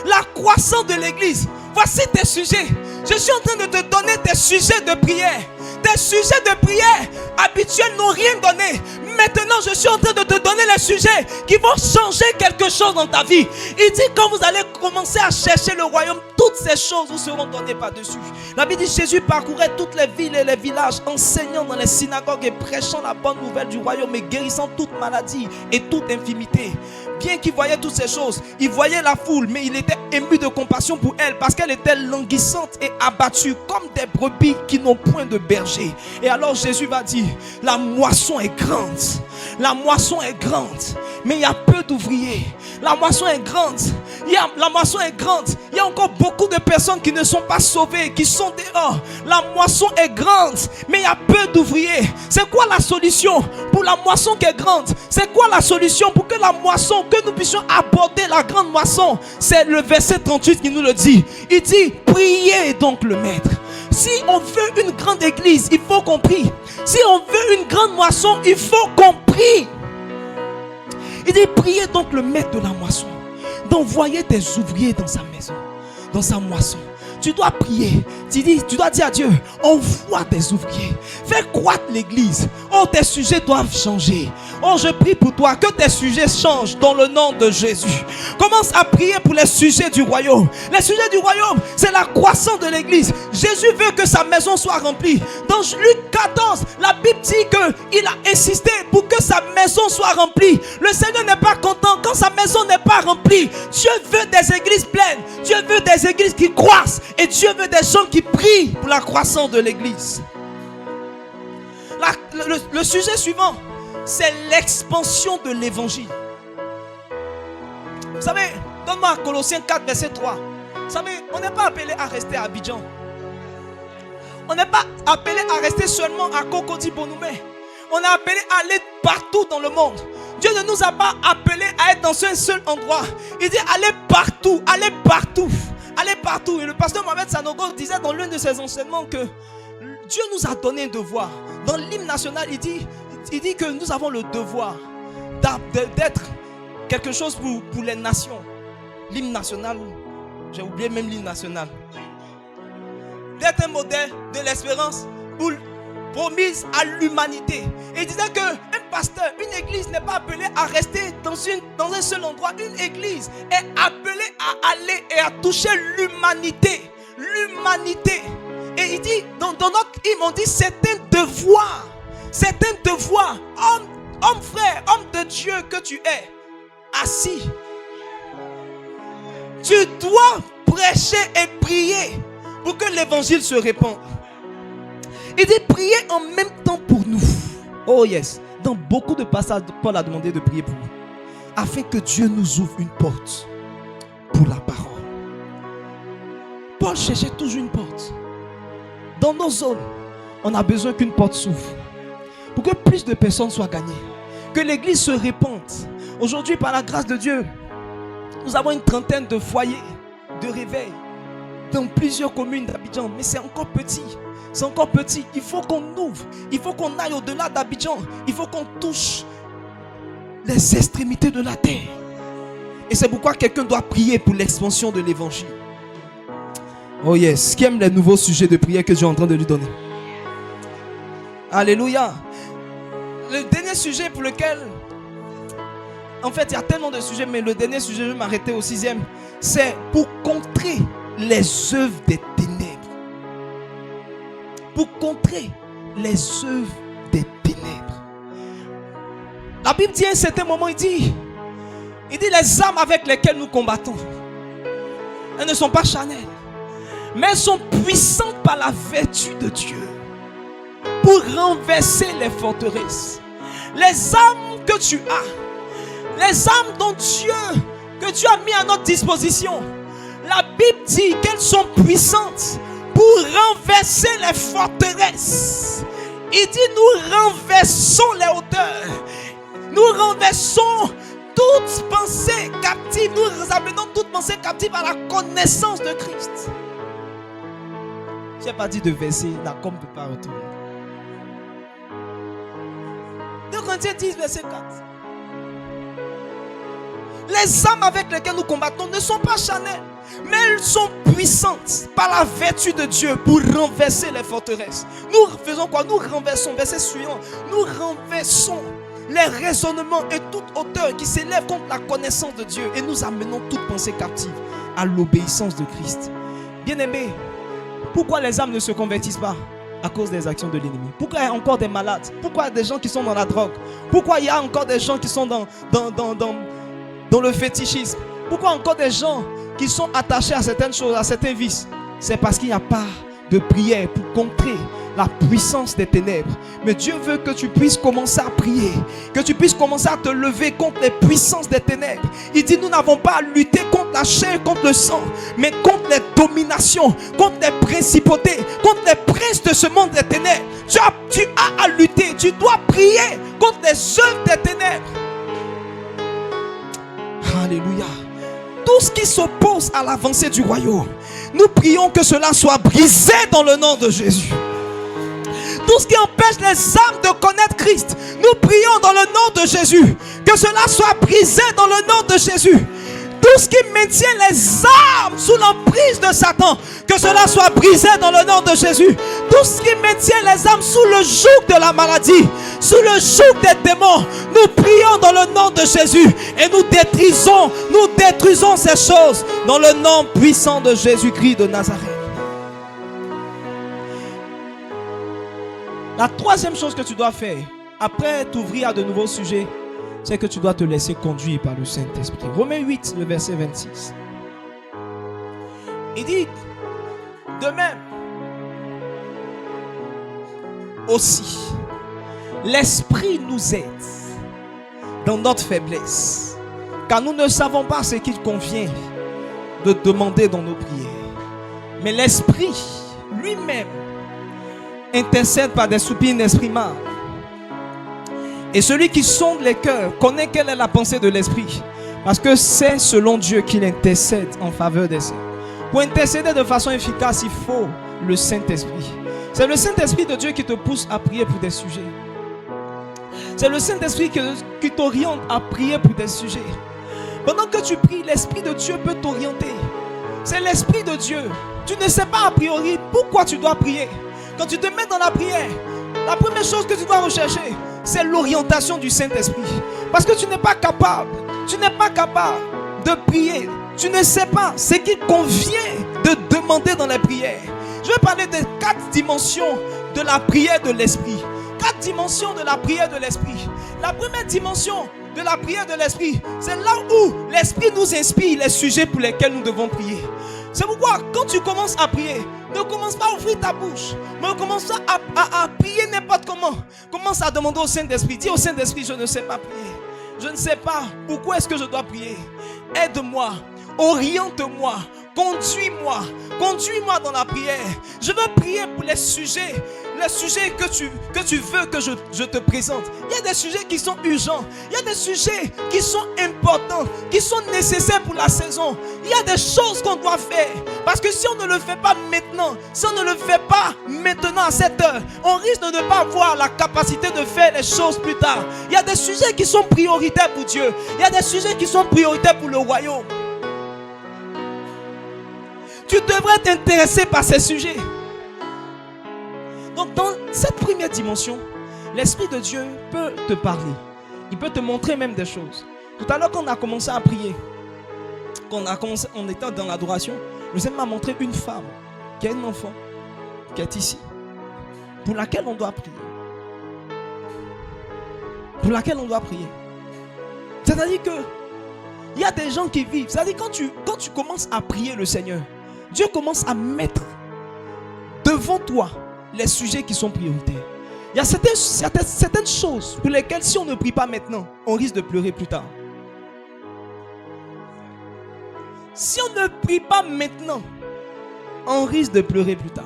La croissance de l'église. Voici tes sujets. Je suis en train de te donner tes sujets de prière. Tes sujets de prière habituels n'ont rien donné. Maintenant, je suis en train de te donner les sujets qui vont changer quelque chose dans ta vie. Il dit, quand vous allez commencer à chercher le royaume, toutes ces choses vous seront données par-dessus. La Bible dit, Jésus parcourait toutes les villes et les villages, enseignant dans les synagogues et prêchant la bonne nouvelle du royaume et guérissant toute maladie et toute infirmité. Bien qu'il voyait toutes ces choses, il voyait la foule, mais il était ému de compassion pour elle parce qu'elle était languissante et abattue comme des brebis qui n'ont point de berger. Et alors Jésus va dire, la moisson est grande. La moisson est grande, mais il y a peu d'ouvriers. La moisson est grande. La moisson est grande. Il y a encore beaucoup de personnes qui ne sont pas sauvées, qui sont dehors. La moisson est grande, mais il y a peu d'ouvriers. C'est quoi la solution pour la moisson qui est grande? C'est quoi la solution pour que la moisson, que nous puissions aborder la grande moisson? C'est le verset 38 qui nous le dit. Il dit, priez donc le maître. Si on veut une grande église, il faut qu'on prie. Si on veut une grande moisson, il faut qu'on prie. Il dit, priez donc le maître de la moisson d'envoyer des ouvriers dans sa maison, dans sa moisson. Tu dois prier. tu dois dire à Dieu, envoie tes ouvriers, fais croître l'église. Oh, tes sujets doivent changer. Oh, je prie pour toi que tes sujets changent dans le nom de Jésus. Commence à prier pour les sujets du royaume. Les sujets du royaume, c'est la croissance de l'église. Jésus veut que sa maison soit remplie. Dans Luc 14, la Bible dit qu'il a insisté pour que sa maison soit remplie. Le Seigneur n'est pas content quand sa maison n'est pas remplie. Dieu veut des églises pleines. Dieu veut des églises qui croissent. Et Dieu veut des gens qui prient pour la croissance de l'église. Le sujet suivant, c'est l'expansion de l'évangile. Vous savez, donne-moi Colossiens 4, verset 3. Vous savez, on n'est pas appelé à rester à Abidjan. On n'est pas appelé à rester seulement à Cocody-Bonhoumé. On est appelé à aller partout dans le monde. Dieu ne nous a pas appelés à être dans un seul endroit. Il dit allez partout, allez partout, allez partout. Et le pasteur Mohamed Sanogo disait dans l'un de ses enseignements que Dieu nous a donné un devoir. Dans l'hymne national, il dit que nous avons le devoir d'être quelque chose pour les nations. L'hymne national, j'ai oublié même l'hymne national. D'être un modèle de l'espérance promise à l'humanité. Et il disait qu'un pasteur, une église n'est pas appelée à rester dans un seul endroit. Une église est appelée à aller et à toucher l'humanité. L'humanité. Et il dit, dans notre hymne, on dit c'est un devoir. C'est un devoir. Homme frère, homme de Dieu que tu es, assis. Tu dois prêcher et prier pour que l'évangile se répande. Il dit prier en même temps pour nous. Oh yes. Dans beaucoup de passages, Paul a demandé de prier pour nous. Afin que Dieu nous ouvre une porte pour la parole. Paul cherchait toujours une porte. Dans nos zones, on a besoin qu'une porte s'ouvre. Pour que plus de personnes soient gagnées. Que l'église se répande. Aujourd'hui, par la grâce de Dieu, nous avons une trentaine de foyers de réveil dans plusieurs communes d'Abidjan. Mais c'est encore petit. C'est encore petit. Il faut qu'on ouvre. Il faut qu'on aille au-delà d'Abidjan. Il faut qu'on touche les extrémités de la terre. Et c'est pourquoi quelqu'un doit prier pour l'expansion de l'évangile. Oh yes. Qui aime les nouveaux sujets de prière que Dieu est en train de lui donner? Alléluia. Le dernier sujet pour lequel, en fait il y a tellement de sujets, mais le dernier sujet, je vais m'arrêter au 6e, c'est pour contrer les œuvres des ténèbres. Pour contrer les œuvres des ténèbres. La Bible dit à un certain moment, il dit les armes avec lesquelles nous combattons, elles ne sont pas charnelles, mais elles sont puissantes par la vertu de Dieu pour renverser les forteresses. Les armes que tu as, les armes que Dieu a mis à notre disposition, la Bible dit qu'elles sont puissantes pour renverser les forteresses. Il dit nous renversons les hauteurs. Nous renversons toute pensée captive. Nous amenons toute pensée captive à la connaissance de Christ. Je n'ai pas dit de verser, la com ne peut pas retourner. 2 Corinthiens 10, verset 4. Les armes avec lesquelles nous combattons ne sont pas charnelles, mais elles sont puissantes par la vertu de Dieu pour renverser les forteresses. Nous faisons quoi? Nous renversons, verset suivant, nous renversons les raisonnements et toute hauteur qui s'élève contre la connaissance de Dieu et nous amenons toute pensée captive à l'obéissance de Christ. Bien-aimés, pourquoi les âmes ne se convertissent pas? À cause des actions de l'ennemi. Pourquoi il y a encore des malades? Pourquoi il y a des gens qui sont dans la drogue? Pourquoi il y a encore des gens qui sont dans le fétichisme? Pourquoi encore des gens qui sont attachés à certaines choses, à certains vices? C'est parce qu'il n'y a pas de prière pour contrer la puissance des ténèbres. Mais Dieu veut que tu puisses commencer à prier, que tu puisses commencer à te lever contre les puissances des ténèbres. Il dit nous n'avons pas à lutter contre la chair, contre le sang, mais contre les dominations, contre les principautés, contre les princes de ce monde des ténèbres. Tu as à lutter, tu dois prier contre les œuvres des ténèbres. Alléluia. Tout ce qui s'oppose à l'avancée du royaume, nous prions que cela soit brisé dans le nom de Jésus. Tout ce qui empêche les âmes de connaître Christ, nous prions dans le nom de Jésus. Que cela soit brisé dans le nom de Jésus. Tout ce qui maintient les âmes sous l'emprise de Satan, Que cela soit brisé dans le nom de Jésus. Tout ce qui maintient les âmes sous le joug de la maladie, sous le joug des démons, nous prions dans le nom de Jésus et nous détruisons ces choses dans le nom puissant de Jésus-Christ de Nazareth. La troisième chose que tu dois faire, après t'ouvrir à de nouveaux sujets, c'est que tu dois te laisser conduire par le Saint-Esprit. Romains 8, le verset 26. Il dit, de même, aussi, l'Esprit nous aide dans notre faiblesse, car nous ne savons pas ce qu'il convient de demander dans nos prières. Mais l'Esprit lui-même intercède par des soupirs inexprimables. Et celui qui sonde les cœurs connaît quelle est la pensée de l'Esprit, parce que c'est selon Dieu qu'il intercède en faveur des saints. Pour intercéder de façon efficace, il faut le Saint-Esprit. C'est le Saint-Esprit de Dieu qui te pousse à prier pour des sujets. C'est le Saint-Esprit qui t'oriente à prier pour des sujets. Pendant que tu pries, l'Esprit de Dieu peut t'orienter. C'est l'Esprit de Dieu. Tu ne sais pas a priori pourquoi tu dois prier. Quand tu te mets dans la prière, la première chose que tu dois rechercher, c'est l'orientation du Saint-Esprit. Parce que tu n'es pas capable de prier. Tu ne sais pas ce qu'il convient de demander dans les prières. Je vais parler des 4 dimensions de la prière de l'Esprit. 4 dimensions de la prière de l'Esprit. La première dimension de la prière de l'Esprit, c'est là où l'Esprit nous inspire les sujets pour lesquels nous devons prier. C'est pourquoi quand tu commences à prier, ne commence pas à ouvrir ta bouche, mais commence à prier n'importe comment. Commence à demander au Saint-Esprit. Dis au Saint-Esprit, je ne sais pas prier. Je ne sais pas pourquoi est-ce que je dois prier. Aide-moi, oriente-moi, conduis-moi dans la prière. Je veux prier pour les sujets que tu veux que je te présente. Il y a des sujets qui sont urgents. Il y a des sujets qui sont importants, qui sont nécessaires pour la saison. Il y a des choses qu'on doit faire. Parce que si on ne le fait pas maintenant, à cette heure, on risque de ne pas avoir la capacité de faire les choses plus tard. Il y a des sujets qui sont prioritaires pour Dieu. Il y a des sujets qui sont prioritaires pour le royaume. Tu devrais t'intéresser par ces sujets. Donc dans cette première dimension, l'Esprit de Dieu peut te parler. Il peut te montrer même des choses. Tout à l'heure quand on a commencé à prier, on était dans l'adoration, le Seigneur m'a montré une femme qui a un enfant, qui est ici, pour laquelle on doit prier. Pour laquelle on doit prier. C'est-à-dire que il y a des gens qui vivent. C'est-à-dire quand tu commences à prier le Seigneur, Dieu commence à mettre devant toi les sujets qui sont prioritaires. Il y a certaines choses pour lesquelles si on ne prie pas maintenant, on risque de pleurer plus tard. Si on ne prie pas maintenant, on risque de pleurer plus tard.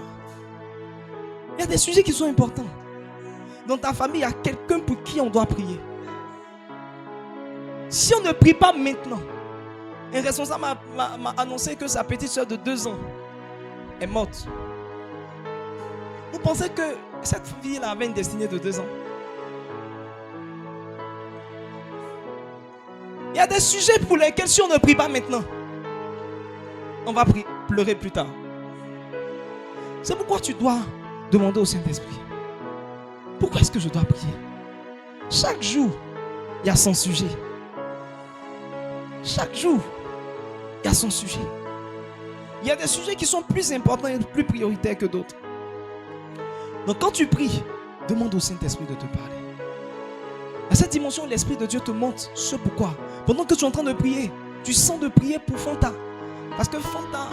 Il y a des sujets qui sont importants. Dans ta famille, il y a quelqu'un pour qui on doit prier. Si on ne prie pas maintenant, un responsable m'a annoncé que sa petite soeur de 2 ans est morte. Vous pensez que cette fille-là avait une destinée de 2 ans? Il y a des sujets pour lesquels si on ne prie pas maintenant, on va pleurer plus tard. C'est pourquoi tu dois demander au Saint-Esprit. Pourquoi est-ce que je dois prier? Chaque jour, il y a son sujet. Chaque jour, il y a son sujet. Il y a des sujets qui sont plus importants et plus prioritaires que d'autres. Donc quand tu pries, demande au Saint-Esprit de te parler. À cette dimension, l'Esprit de Dieu te montre ce pourquoi. Pendant que tu es en train de prier, tu sens de prier pour Fanta. Parce que Fanta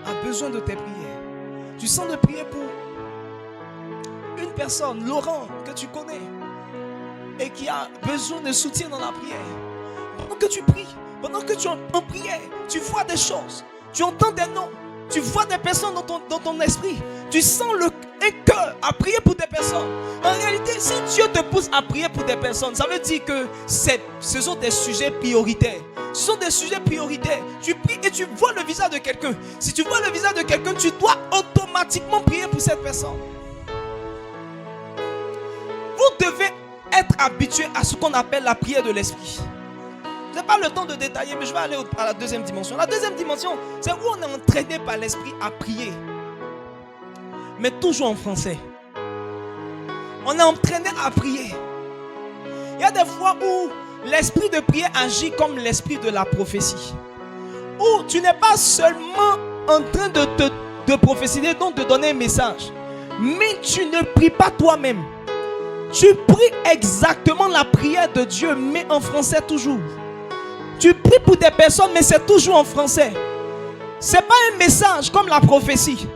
a besoin de tes prières. Tu sens de prier pour une personne, Laurent, que tu connais, et qui a besoin de soutien dans la prière. Pendant que tu pries, pendant que tu es en prière, tu vois des choses, tu entends des noms, tu vois des personnes dans ton esprit, tu sens un cœur à prier pour des personnes. En réalité, si Dieu te pousse à prier pour des personnes, ça veut dire que ce sont des sujets prioritaires. Ce sont des sujets prioritaires. Tu pries et tu vois le visage de quelqu'un. Si tu vois le visage de quelqu'un, tu dois automatiquement prier pour cette personne. Vous devez être habitué à ce qu'on appelle la prière de l'esprit. Je n'ai pas le temps de détailler, mais je vais aller à la deuxième dimension. La deuxième dimension, c'est où on est entraîné par l'esprit à prier. mais toujours en français. On est entraîné à prier. Il y a des fois où l'esprit de prière agit comme l'esprit de la prophétie. Où tu n'es pas seulement en train de prophétiser, donc de donner un message, mais tu ne pries pas toi-même. Tu pries exactement la prière de Dieu, mais en français toujours. Tu pries pour des personnes, mais c'est toujours en français. Ce n'est pas un message comme la prophétie,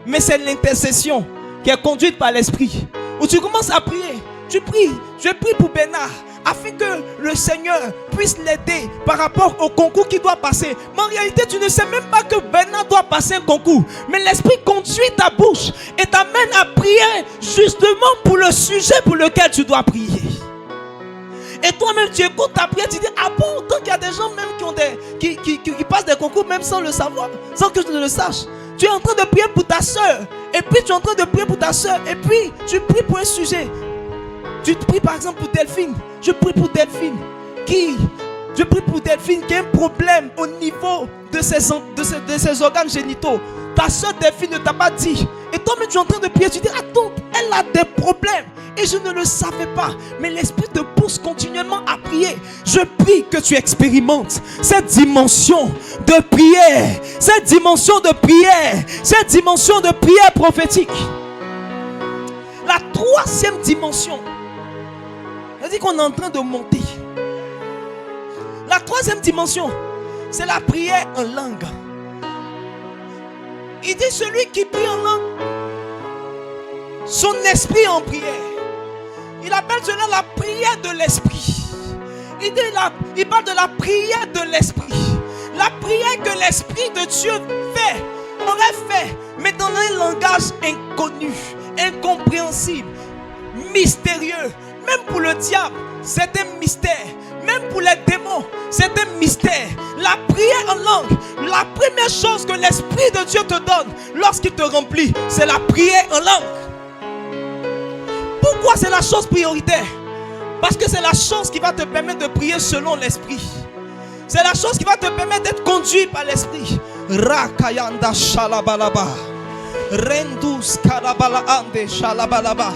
mais c'est l'intercession qui est conduite par l'esprit. Où tu commences à prier. Tu pries, je prie pour Bernard, afin que le Seigneur puisse l'aider par rapport au concours qui doit passer. Mais en réalité, tu ne sais même pas que Bernard doit passer un concours. Mais l'esprit conduit ta bouche et t'amène à prier justement pour le sujet pour lequel tu dois prier. Et toi-même, tu écoutes ta prière, tu dis, ah bon, tant qu'il y a des gens même qui passent des concours même sans le savoir, sans que je ne le sache. Tu es en train de prier pour ta soeur, et puis tu es en train de prier pour ta soeur, et puis tu pries pour un sujet. Tu pries par exemple pour Delphine. Je prie pour Delphine qui a un problème au niveau de ses organes génitaux. Ta soeur Delphine ne t'a pas dit. Et toi-même tu es en train de prier, tu dis, attends, elle a des problèmes. Et je ne le savais pas. Mais l'esprit te pousse continuellement à prier. Je prie que tu expérimentes cette dimension de prière. Cette dimension de prière. Cette dimension de prière prophétique. La troisième dimension. C'est-à-dire qu'on est en train de monter. La troisième dimension, c'est la prière en langue. Il dit celui qui prie en langue, son esprit en prière. Il appelle cela la prière de l'esprit. Il parle de la prière de l'esprit. La prière que l'esprit de Dieu aurait fait, mais dans un langage inconnu, incompréhensible, mystérieux. Même pour le diable, c'est un mystère. Même pour les démons, c'est un mystère. La prière en langue, la première chose que l'Esprit de Dieu te donne lorsqu'il te remplit, c'est la prière en langue. Pourquoi c'est la chose prioritaire? Parce que c'est la chose qui va te permettre de prier selon l'Esprit. C'est la chose qui va te permettre d'être conduit par l'Esprit. Rakayanda shalabalaba. Rendus karabalaande shalabalaba.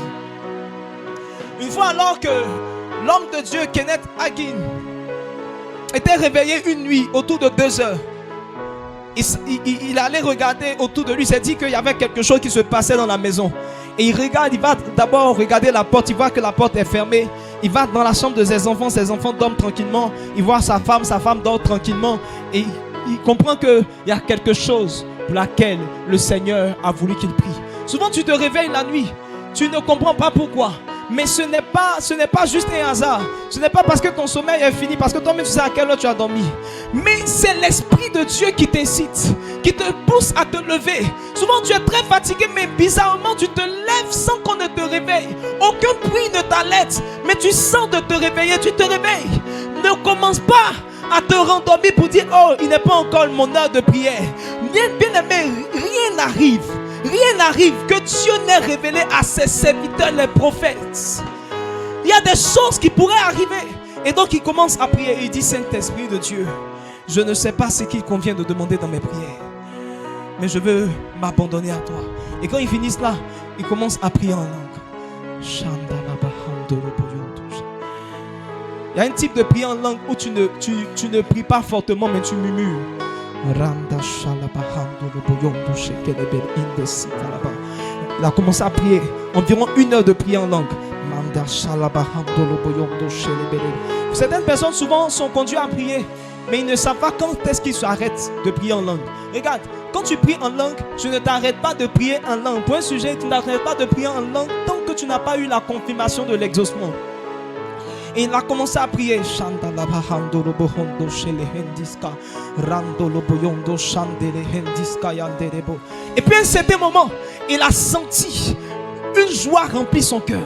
Une fois alors que l'homme de Dieu, Kenneth Hagin, était réveillé une nuit autour de 2 heures. Il allait regarder autour de lui. Il s'est dit qu'il y avait quelque chose qui se passait dans la maison. Et il va d'abord regarder la porte. Il voit que la porte est fermée. Il va dans la chambre de ses enfants dorment tranquillement. Il voit sa femme dort tranquillement. Et il comprend qu'il y a quelque chose pour laquelle le Seigneur a voulu qu'il prie. Souvent tu te réveilles la nuit. Tu ne comprends pas pourquoi. Mais ce n'est pas juste un hasard. Ce n'est pas parce que ton sommeil est fini, parce que toi-même tu sais à quelle heure tu as dormi. Mais c'est l'Esprit de Dieu qui t'incite, qui te pousse à te lever. Souvent tu es très fatigué, mais bizarrement tu te lèves sans qu'on ne te réveille. Aucun bruit ne t'alerte, mais tu sens de te réveiller, tu te réveilles. Ne commence pas à te rendormir pour dire, oh, il n'est pas encore mon heure de prière. Bien aimé, rien n'arrive. Rien n'arrive que Dieu n'ait révélé à ses serviteurs, les prophètes. Il y a des choses qui pourraient arriver. Et donc il commence à prier. Il dit, Saint-Esprit de Dieu, je ne sais pas ce qu'il convient de demander dans mes prières, mais je veux m'abandonner à toi. Et quand il finit cela, il commence à prier en langue. Il y a un type de prière en langue où tu ne pries pas fortement, mais tu murmures. Il a commencé à prier environ 1 heure de prière en langue. Certaines personnes souvent sont conduites à prier, mais ils ne savent pas quand est-ce qu'ils s'arrêtent de prier en langue. Regarde, quand tu pries en langue, tu ne t'arrêtes pas de prier en langue. Pour un sujet, tu n'arrêtes pas de prier en langue tant que tu n'as pas eu la confirmation de l'exaucement. Et il a commencé à prier. Et puis à un certain moment, il a senti une joie remplir son cœur.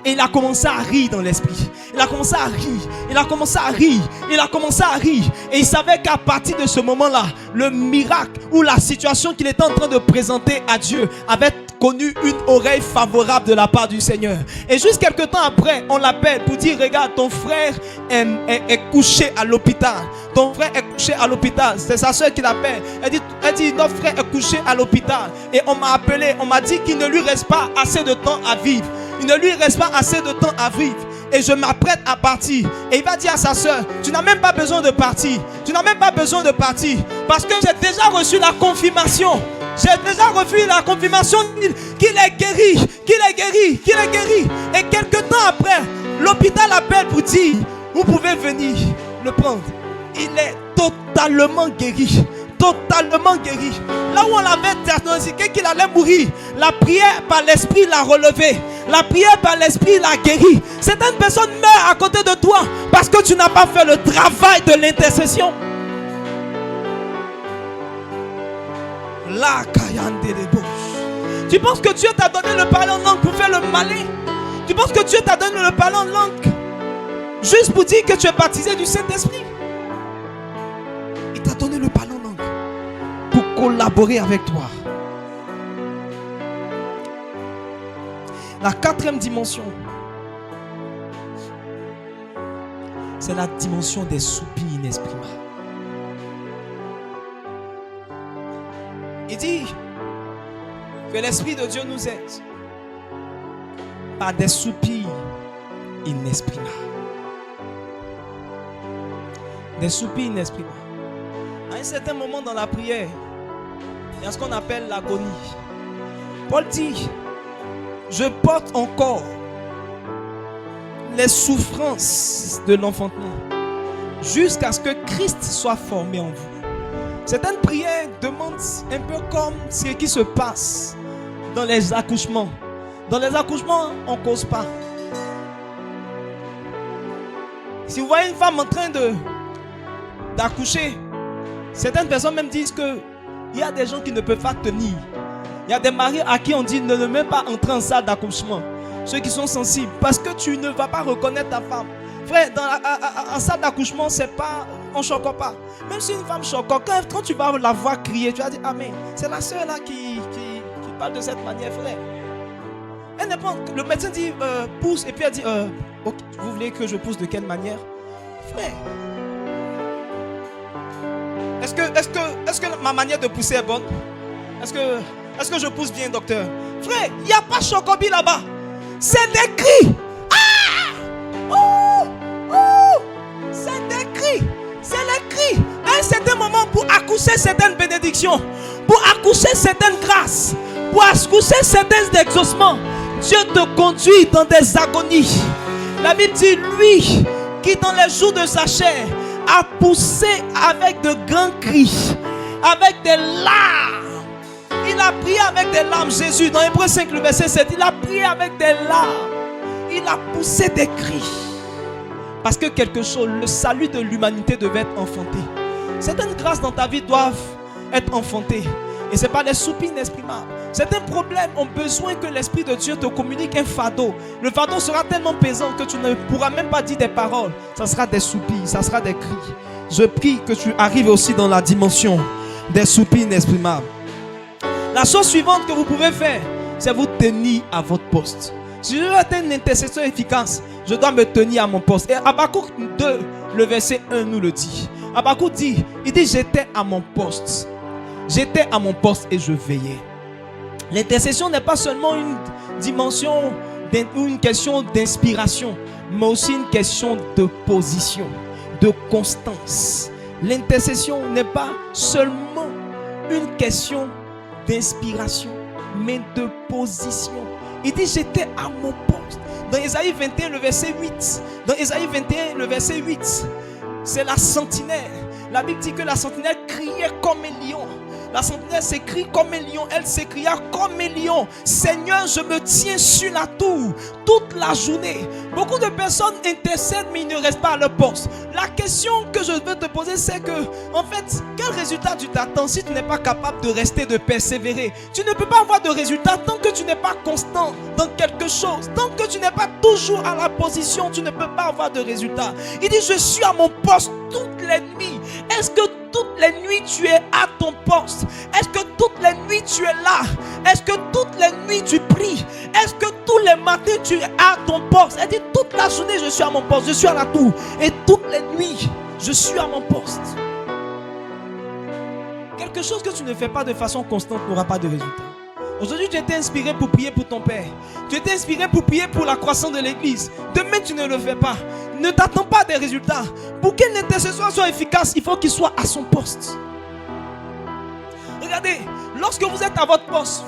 Et il a commencé à rire dans l'esprit. Il a commencé à rire. Il a commencé à rire. Il a commencé à rire. Et il savait qu'à partir de ce moment-là, le miracle ou la situation qu'il était en train de présenter à Dieu avait connu une oreille favorable de la part du Seigneur. Et juste quelques temps après, on l'appelle pour dire, regarde, ton frère est couché à l'hôpital. Ton frère est couché à l'hôpital. C'est sa soeur qui l'appelle. Elle dit, notre frère est couché à l'hôpital. Et on m'a appelé, on m'a dit qu'il ne lui reste pas assez de temps à vivre. Il ne lui reste pas assez de temps à vivre. Et je m'apprête à partir. Et il va dire à sa soeur, tu n'as même pas besoin de partir. Tu n'as même pas besoin de partir. Parce que j'ai déjà reçu la confirmation. J'ai déjà reçu la confirmation qu'il est guéri. Qu'il est guéri. Qu'il est guéri. Et quelques temps après, l'hôpital appelle pour dire, vous pouvez venir le prendre. Il est totalement guéri. Totalement guéri. Là où on l'avait diagnostiqué qu'il allait mourir, la prière par l'esprit l'a relevé. La prière par l'esprit l'a guéri. Certaines personnes meurent à côté de toi parce que tu n'as pas fait le travail de l'intercession. Tu penses que Dieu t'a donné le parler en langue pour faire le malin? Tu penses que Dieu t'a donné le parler en langue juste pour dire que tu es baptisé du Saint-Esprit? Il t'a donné le parler en langue pour collaborer avec toi. La quatrième dimension, c'est la dimension des soupirs inexprimables. Il dit que l'Esprit de Dieu nous aide par des soupirs inexprimables. Des soupirs inexprimables. À un certain moment dans la prière, il y a ce qu'on appelle l'agonie. Paul dit, je porte encore les souffrances de l'enfantement jusqu'à ce que Christ soit formé en vous. Certaines prières demandent un peu comme ce qui se passe dans les accouchements. Dans les accouchements, on ne cause pas. Si vous voyez une femme en train d'accoucher, certaines personnes même disent qu'il y a des gens qui ne peuvent pas tenir. Il y a des maris à qui on dit ne même pas entrer en salle d'accouchement. Ceux qui sont sensibles. Parce que tu ne vas pas reconnaître ta femme. Frère, en salle d'accouchement, c'est pas, on ne choque pas. Même si une femme choque, quand tu vas la voir crier, tu vas dire, ah mais c'est la soeur là qui parle de cette manière, frère. Elle n'est pas, le médecin dit, pousse, et puis elle dit, okay, vous voulez que je pousse de quelle manière? Frère. Est-ce que ma manière de pousser est bonne? Est-ce que je pousse bien, docteur? Frère, il n'y a pas chocobi là-bas. C'est des cris. Ah! Oh! Oh! C'est des cris. C'est les cris. À un certain moment, pour accoucher certaines bénédictions, pour accoucher certaines grâces, pour accoucher certains exaucements, Dieu te conduit dans des agonies. La Bible dit, lui qui dans les jours de sa chair a poussé avec de grands cris, avec des larmes. Il a prié avec des larmes. Jésus, dans Hébreux 5, le verset 7, il a prié avec des larmes. Il a poussé des cris. Parce que quelque chose, le salut de l'humanité devait être enfanté. Certaines grâces dans ta vie doivent être enfantées. Et ce n'est pas des soupirs inexprimables. Certains problèmes ont besoin que l'Esprit de Dieu te communique un fardeau. Le fardeau sera tellement pesant que tu ne pourras même pas dire des paroles. Ça sera des soupirs, ça sera des cris. Je prie que tu arrives aussi dans la dimension des soupirs inexprimables. La chose suivante que vous pouvez faire, c'est vous tenir à votre poste. Si je veux être un intercesseur efficace, je dois me tenir à mon poste. Et Habakkuk 2, le verset 1 nous le dit. Habakkuk dit, il dit, j'étais à mon poste. J'étais à mon poste et je veillais. L'intercession n'est pas seulement une dimension ou une question d'inspiration, mais aussi une question de position, de constance. L'intercession n'est pas seulement une question d'inspiration, mais de position. Il dit, j'étais à mon poste. Dans Ésaïe 21, le verset 8. Dans Ésaïe 21, le verset 8, c'est la sentinelle. La Bible dit que la sentinelle criait comme un lion. La sentinelle s'écrie comme un lion. Elle s'écria comme un lion. Seigneur, je me tiens sur la tour toute la journée. Beaucoup de personnes intercèdent, mais ils ne restent pas à leur poste. La question que je veux te poser, c'est que, en fait, quel résultat tu t'attends si tu n'es pas capable de rester, de persévérer? Tu ne peux pas avoir de résultat tant que tu n'es pas constant dans quelque chose. Tant que tu n'es pas toujours à la position, tu ne peux pas avoir de résultat. Il dit, je suis à mon poste toutes les nuits. Est-ce que toutes les nuits tu es à ton poste? Est-ce que toutes les nuits tu es là? Est-ce que toutes les nuits tu pries? Est-ce que tous les matins tu es à ton poste? Elle dit, toute la journée je suis à mon poste, je suis à la tour. Et toutes les nuits je suis à mon poste. quelque chose que tu ne fais pas de façon constante n'aura pas de résultat. Aujourd'hui, tu étais inspiré pour prier pour ton père. Tu étais inspiré pour prier pour la croissance de l'église. Demain, tu ne le fais pas. Ne t'attends pas des résultats. Pour qu'un intercesseur soit efficace, il faut qu'il soit à son poste. Regardez, lorsque vous êtes à votre poste,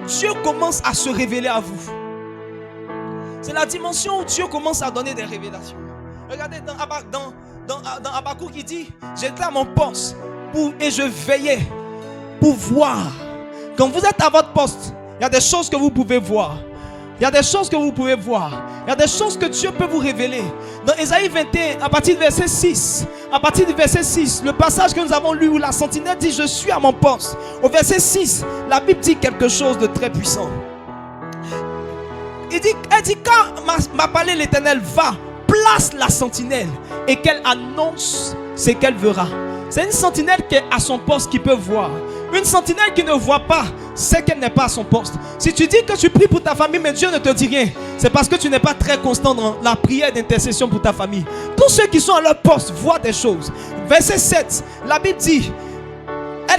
Dieu commence à se révéler à vous. C'est la dimension où Dieu commence à donner des révélations. Regardez dans Habakkuk qui dit, j'étais à mon poste et je veillais pour voir. Quand vous êtes à votre poste, il y a des choses que vous pouvez voir. Il y a des choses que vous pouvez voir. Il y a des choses que Dieu peut vous révéler. Dans Ésaïe 21, à partir du verset 6, le passage que nous avons lu où la sentinelle dit, je suis à mon poste. Au verset 6, la Bible dit quelque chose de très puissant. Elle dit quand m'a parlé l'Éternel, va, place la sentinelle et qu'elle annonce ce qu'elle verra. C'est une sentinelle qui est à son poste qui peut voir. Une sentinelle qui ne voit pas, c'est qu'elle n'est pas à son poste. Si tu dis que tu pries pour ta famille, mais Dieu ne te dit rien, c'est parce que tu n'es pas très constant dans la prière d'intercession pour ta famille. Tous ceux qui sont à leur poste voient des choses. Verset 7, la Bible dit,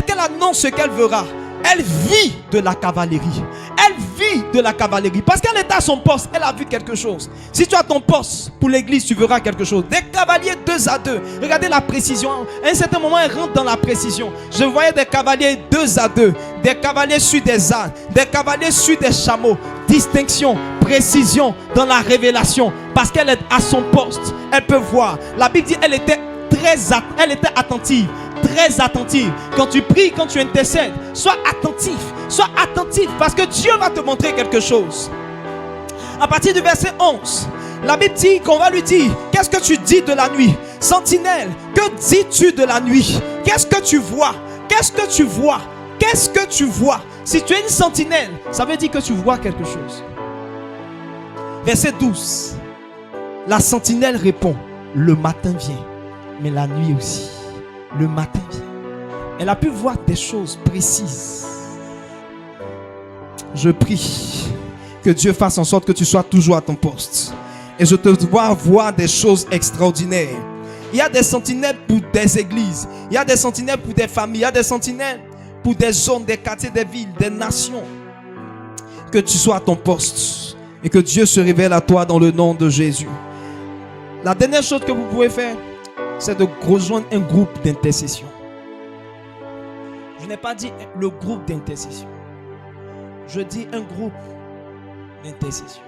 qu'elle annonce ce qu'elle verra. Elle vit de la cavalerie. Elle vit de la cavalerie. Parce qu'elle est à son poste, elle a vu quelque chose. Si tu as ton poste pour l'église, tu verras quelque chose. Des cavaliers 2 à 2. Regardez la précision. À un certain moment, elle rentre dans la précision. Je voyais des cavaliers 2 à 2. Des cavaliers sur des ânes. Des cavaliers sur des chameaux. Distinction, précision dans la révélation. Parce qu'elle est à son poste. Elle peut voir. La Bible dit elle était attentive. Très attentive. Quand tu pries, quand tu intercèdes, sois attentif parce que Dieu va te montrer quelque chose. À partir du verset 11, la Bible dit qu'on va lui dire, qu'est-ce que tu dis de la nuit? Sentinelle, que dis-tu de la nuit? Qu'est-ce que tu vois? Qu'est-ce que tu vois? Qu'est-ce que tu vois? Si tu es une sentinelle, ça veut dire que tu vois quelque chose. Verset 12, la sentinelle répond, le matin vient, mais la nuit aussi. Le matin vient. Elle a pu voir des choses précises. Je prie que Dieu fasse en sorte que tu sois toujours à ton poste. Et je te vois voir des choses extraordinaires. Il y a des sentinelles pour des églises. Il y a des sentinelles pour des familles. Il y a des sentinelles pour des zones, des quartiers, des villes, des nations. Que tu sois à ton poste. Et que Dieu se révèle à toi dans le nom de Jésus. La dernière chose que vous pouvez faire, c'est de rejoindre un groupe d'intercession. Je n'ai pas dit le groupe d'intercession. Je dis un groupe d'intercession.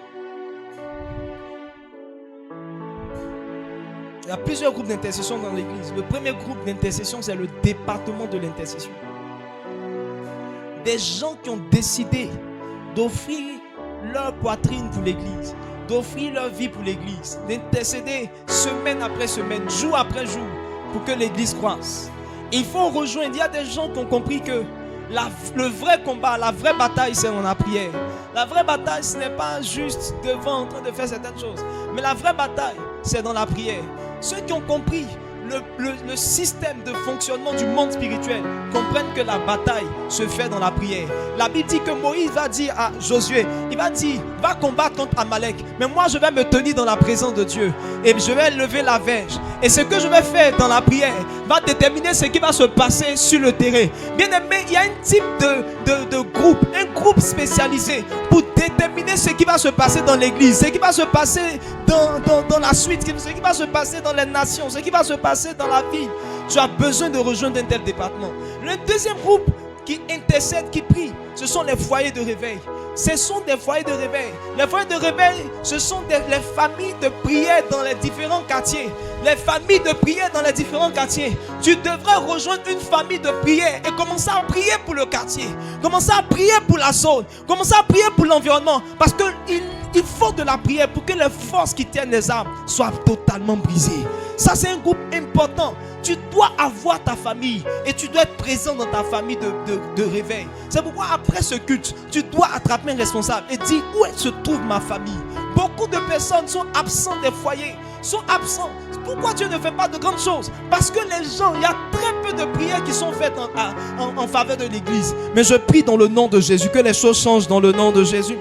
Il y a plusieurs groupes d'intercession dans l'église. Le premier groupe d'intercession, c'est le département de l'intercession. Des gens qui ont décidé d'offrir leur poitrine pour l'église, d'offrir leur vie pour l'église, d'intercéder semaine après semaine, jour après jour, pour que l'église croisse. Il faut rejoindre. Il y a des gens qui ont compris que le vrai combat, la vraie bataille, c'est dans la prière. La vraie bataille, ce n'est pas juste devant en train de faire certaines choses, mais la vraie bataille, c'est dans la prière. Ceux qui ont compris le système de fonctionnement du monde spirituel comprennent que la bataille se fait dans la prière. La Bible dit que Moïse va dire à Josué, il va dire, va combattre contre Amalek, mais moi je vais me tenir dans la présence de Dieu et je vais lever la verge, et ce que je vais faire dans la prière va déterminer ce qui va se passer sur le terrain. Bien aimé, il y a un type de groupe, un groupe spécialisé pour déterminer ce qui va se passer dans l'église, ce qui va se passer dans la suite, ce qui va se passer dans les nations, ce qui va se passer dans la vie. Tu as besoin de rejoindre un tel département. Le deuxième groupe qui intercède, qui prie, ce sont les foyers de réveil. Ce sont des foyers de réveil. Les foyers de réveil, ce sont les familles de prière dans les différents quartiers. Les familles de prière dans les différents quartiers. Tu devrais rejoindre une famille de prière et commencer à prier pour le quartier. Commencer à prier pour la zone. Commencer à prier pour l'environnement. Parce qu'il faut de la prière pour que les forces qui tiennent les armes soient totalement brisées. Ça, c'est un groupe important. Tu dois avoir ta famille et tu dois être présent dans ta famille de réveil. C'est pourquoi après ce culte, tu dois attraper un responsable et dire où se trouve ma famille. Beaucoup de personnes sont absentes des foyers, sont absents. Pourquoi Dieu ne fait pas de grandes choses? Parce que les gens, il y a très peu de prières qui sont faites en faveur de l'église. Mais je prie dans le nom de Jésus, que les choses changent dans le nom de Jésus.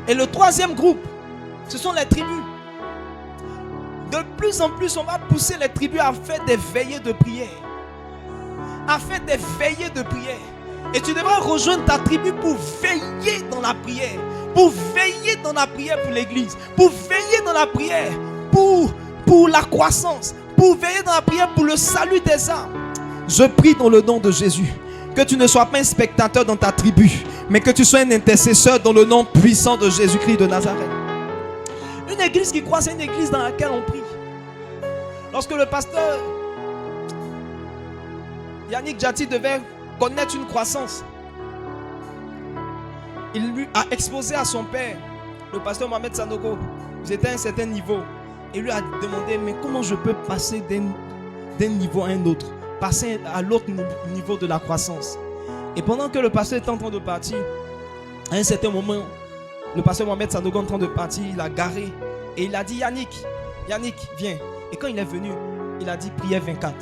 Et le troisième groupe, ce sont les tribus. De plus en plus, on va pousser les tribus à faire des veillées de prière. a fait des veillées de prière. Et tu devras rejoindre ta tribu pour veiller dans la prière. Pour veiller dans la prière pour l'église. Pour veiller dans la prière pour la croissance. Pour veiller dans la prière pour le salut des âmes. Je prie dans le nom de Jésus que tu ne sois pas un spectateur dans ta tribu, mais que tu sois un intercesseur dans le nom puissant de Jésus-Christ de Nazareth. Une église qui croit, c'est une église dans laquelle on prie. Lorsque le pasteur Yannick Jati devait connaître une croissance, il lui a exposé à son père, le pasteur Mohamed Sanogo. Vous étiez à un certain niveau. Il lui a demandé, mais comment je peux passer d'un niveau à un autre, passer à l'autre niveau de la croissance. Et pendant que le pasteur était en train de partir, à un certain moment, le pasteur Mohamed Sanogo en train de partir, il a garé et il a dit, Yannick, viens. Et quand il est venu, il a dit, prière 24,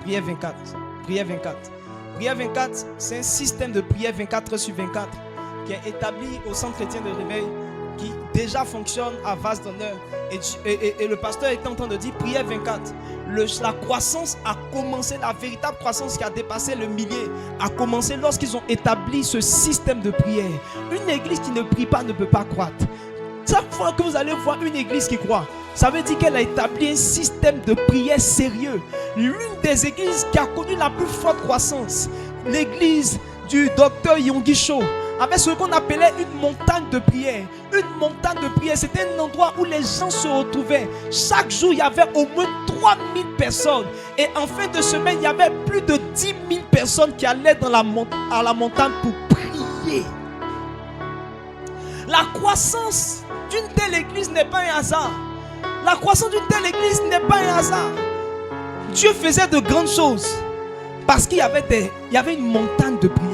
prière 24, prière 24. Prière 24, c'est un système de prière 24 heures sur 24 qui est établi au centre chrétien de réveil, qui déjà fonctionne à Vase d'honneur. Et le pasteur était en train de dire prière 24. La croissance a commencé, la véritable croissance qui a dépassé le millier a commencé lorsqu'ils ont établi ce système de prière. Une église qui ne prie pas ne peut pas croître. Chaque fois que vous allez voir une église qui croit, ça veut dire qu'elle a établi un système de prière sérieux. L'une des églises qui a connu la plus forte croissance, l'église du docteur Yonggi Cho, avait ce qu'on appelait une montagne de prière. Une montagne de prière, c'était un endroit où les gens se retrouvaient. Chaque jour, il y avait au moins 3000 personnes. Et en fin de semaine, il y avait plus de 10 000 personnes qui allaient à la montagne pour prier. La croissance d'une telle église n'est pas un hasard. La croissance d'une telle église n'est pas un hasard. Dieu faisait de grandes choses parce qu'il y avait une montagne de prière.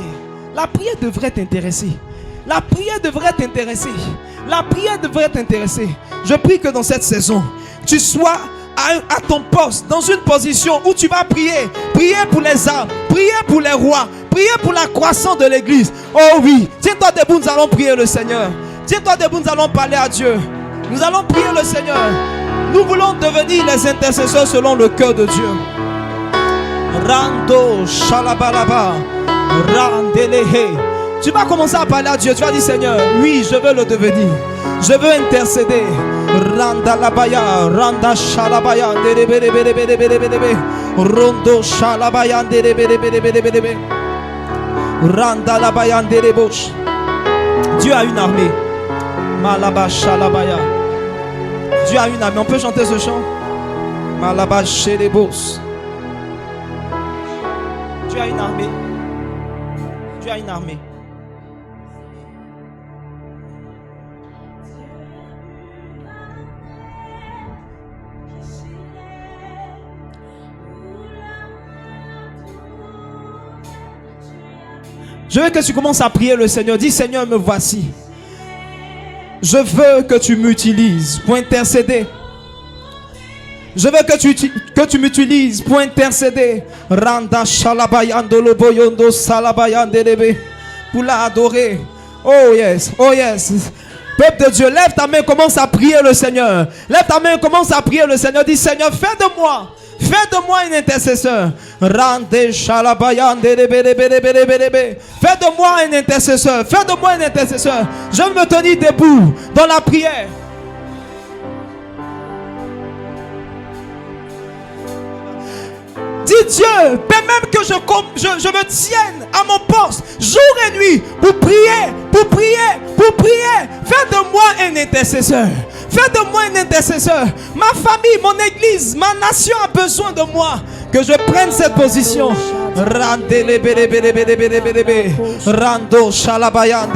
La prière devrait t'intéresser. La prière devrait t'intéresser. La prière devrait t'intéresser. Je prie que dans cette saison, tu sois à ton poste, dans une position où tu vas prier. Prier pour les âmes, prier pour les rois, prier pour la croissance de l'église. Oh oui, tiens-toi debout, nous allons prier le Seigneur. Tiens-toi debout, nous allons parler à Dieu. Nous allons prier le Seigneur. Nous voulons devenir les intercesseurs selon le cœur de Dieu. Rando shalabalaba. Randelehe. Tu vas commencer à parler à Dieu. Tu vas dire, Seigneur, oui, je veux le devenir. Je veux intercéder. Randa labaya, randa shalabaya, rondo shalabaya, randa labaya, Dieu a une armée. Malaba shalabaya. Dieu a une armée. On peut chanter ce chant. Malaba shelebos. Dieu a une armée. Dieu a une armée. Je veux que tu commences à prier le Seigneur. Dis, Seigneur, me voici. Je veux que tu m'utilises pour intercéder. Je veux que tu m'utilises pour intercéder. Randa shalabayandolo boyondo salabayandelebe. Pour l'adorer. Oh yes, oh yes. Peuple de Dieu, lève ta main, commence à prier le Seigneur. Lève ta main, commence à prier le Seigneur. Dis, Seigneur, fais de moi un intercesseur. Rande shalabayandelebe. Fais de moi un intercesseur. Fais de moi un intercesseur. Je veux me tenir debout dans la prière. Dis Dieu, même que je me tienne à mon poste jour et nuit pour prier. Fais de moi un intercesseur. Fais de moi un intercesseur. Ma famille, mon église, ma nation a besoin de moi. Que je prenne cette position. Rando shalabayan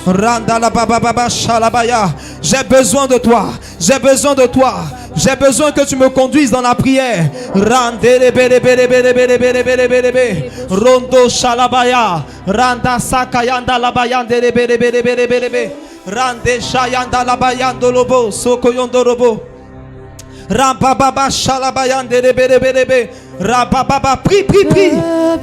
randa la baba shalabaya. J'ai besoin de toi. J'ai besoin de toi. J'ai besoin que tu me conduises dans la prière. Rondo shalabaya. Randa sakayanda labayande rande shayanda labayando lobo sokoyondo robo. Rambaba shalabayande Rabababa, prie, prie, prie.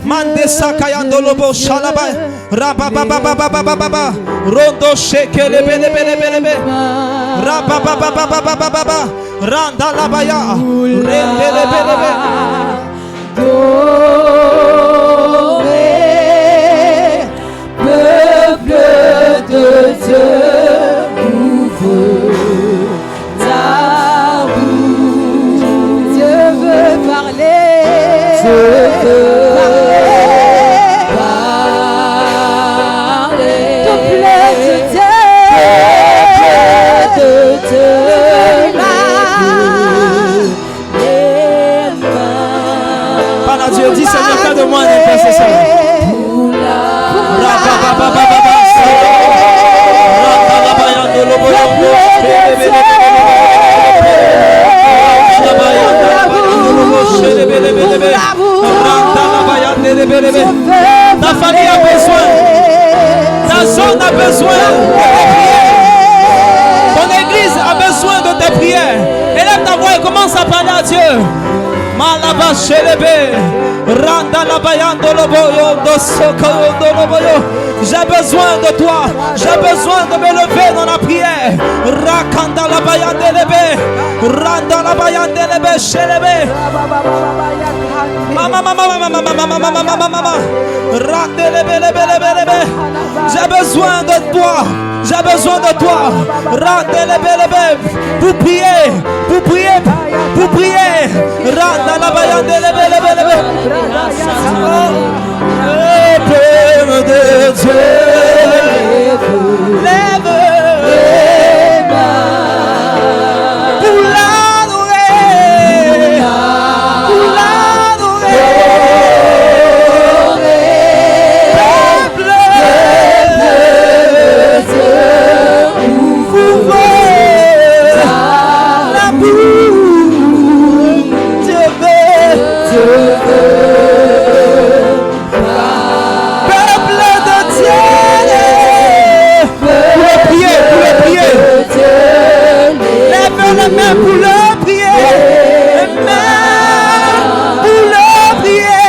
Mande sakayando lobo shalaba. Rabababa, rondo sheke lebe lebe lebe lebe. Rabababa, randa labaya. Rende lebe lebe. Peuple de Dieu, ouvre ta bouche. Dieu veut parler. Dieu veut parler. Peuple de Dieu, Parle à Dieu, dis Seigneur, fais de moi un intercesseur. Ta famille a besoin, ta zone a besoin de tes prières, ton église a besoin de tes prières. Élève ta voix et commence à parler à Dieu. Malaba Shelebe, Randa Labayando Loboyo, Dosokoyo Loboyo. J'ai besoin de toi, j'ai besoin de me lever dans la prière. Rakanda Labayandelebe, Randa Labayandelebe Shelebe. Mama, j'ai besoin de toi. J'ai besoin de toi. Pour prier. Pour prier. Pour prier. Peuple de Dieu, lève les mains pour l'adorer. Pour l'adorer. Peuple de Dieu, ouvre la bouche. Dieu veut. Peuple de Dieu, pour le prier, lève les mains pour le prier, les mains pour le prier,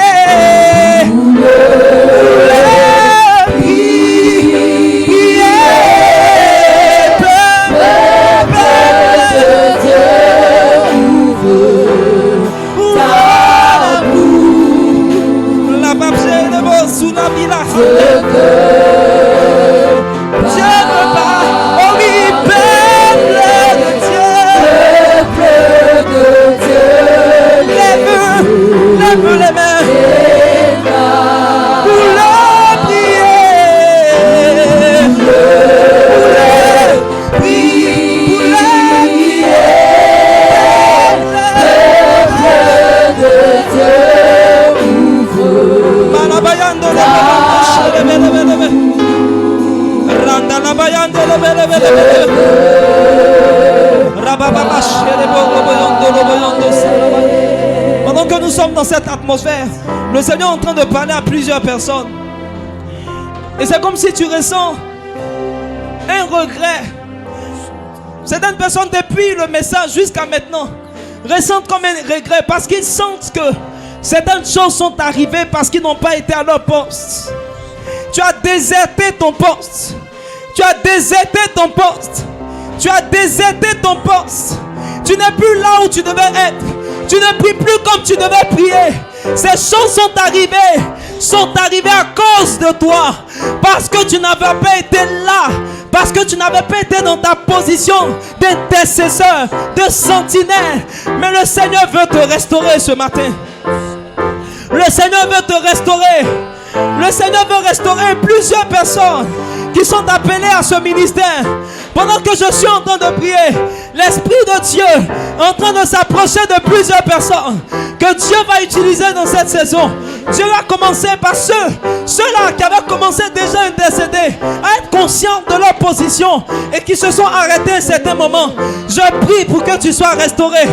Dieu veut pas, oh oui, peuple de Dieu, lève les mains pour le prier, Malabayando Randa la bayande Pendant que nous sommes dans cette atmosphère, le Seigneur est en train de parler à plusieurs personnes. Et c'est comme si tu ressens un regret. Certaines personnes, depuis le message jusqu'à maintenant, ressentent comme un regret parce qu'ils sentent que certaines choses sont arrivées parce qu'ils n'ont pas été à leur poste. Tu as déserté ton poste. Tu as déserté ton poste. Tu as déserté ton poste. Tu n'es plus là où tu devais être. Tu ne pries plus comme tu devais prier. Ces choses sont arrivées à cause de toi. Parce que tu n'avais pas été là. Parce que tu n'avais pas été dans ta position d'intercesseur, de sentinelle. Mais le Seigneur veut te restaurer ce matin. Le Seigneur veut te restaurer. Le Seigneur veut restaurer plusieurs personnes qui sont appelées à ce ministère. Pendant que je suis en train de prier, l'Esprit de Dieu est en train de s'approcher de plusieurs personnes que Dieu va utiliser dans cette saison. Dieu va commencer par ceux-là qui avaient commencé déjà à intercéder, à être conscients de leur position et qui se sont arrêtés à un certain moment. Je prie pour que tu sois restauré.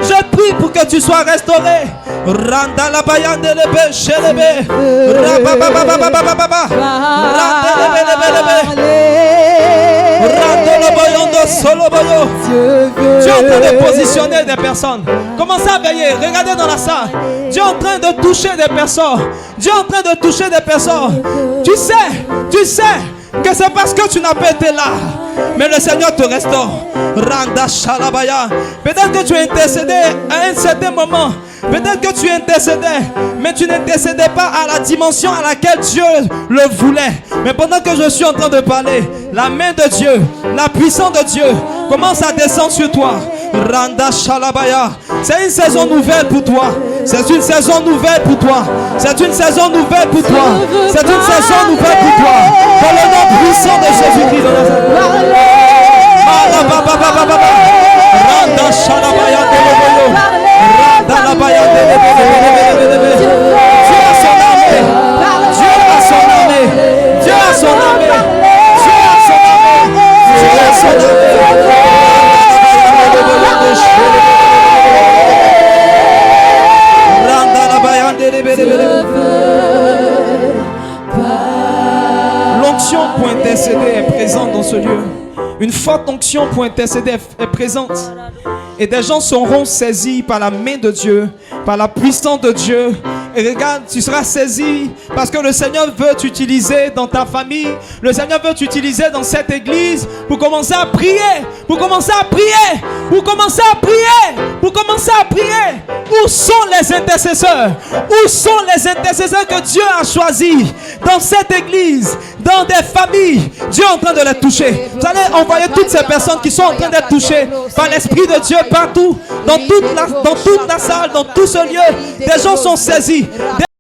Je prie pour que tu sois restauré. Randa la bayande lebe shelebe. Rabababababababa. Randa lebe lebe lebe. Dieu est en train de positionner des personnes. Commencez à veiller. Regardez dans la salle. Dieu est en train de toucher des personnes. Dieu est en train de toucher des personnes. Tu sais que c'est parce que tu n'as pas été là. Mais le Seigneur te restaure. Randa Shalabaya. Peut-être que tu as intercédé à un certain moment. Peut-être que tu intercédais, mais tu n'intercédais pas à la dimension à laquelle Dieu le voulait. Mais pendant que je suis en train de parler, la main de Dieu, la puissance de Dieu commence à descendre sur toi. Randa Shalabaya. C'est une saison nouvelle pour toi. C'est une saison nouvelle pour toi. C'est une saison nouvelle pour toi. C'est une saison nouvelle pour toi. Dans le nom puissant de Jésus-Christ de Nazareth. Randa Shalabaya. Dieu a son armée. Dieu a son armée. Dieu a son armée. Dieu a son armée. Dieu a son armée. L'onction pour intercéder est présente dans ce lieu. Une forte onction pour intercéder est présente. Et des gens seront saisis par la main de Dieu, par la puissance de Dieu. Et regarde, tu seras saisi parce que le Seigneur veut t'utiliser dans ta famille. Le Seigneur veut t'utiliser dans cette église pour commencer à prier. Pour commencer à prier. Pour commencer à prier. Pour commencer à prier. Où sont les intercesseurs? Où sont les intercesseurs que Dieu a choisis dans cette église, dans des familles? Dieu est en train de les toucher. Vous allez envoyer toutes ces personnes qui sont en train d'être touchées par l'Esprit de Dieu partout, dans toute la salle, dans tout ce lieu. Des gens sont saisis.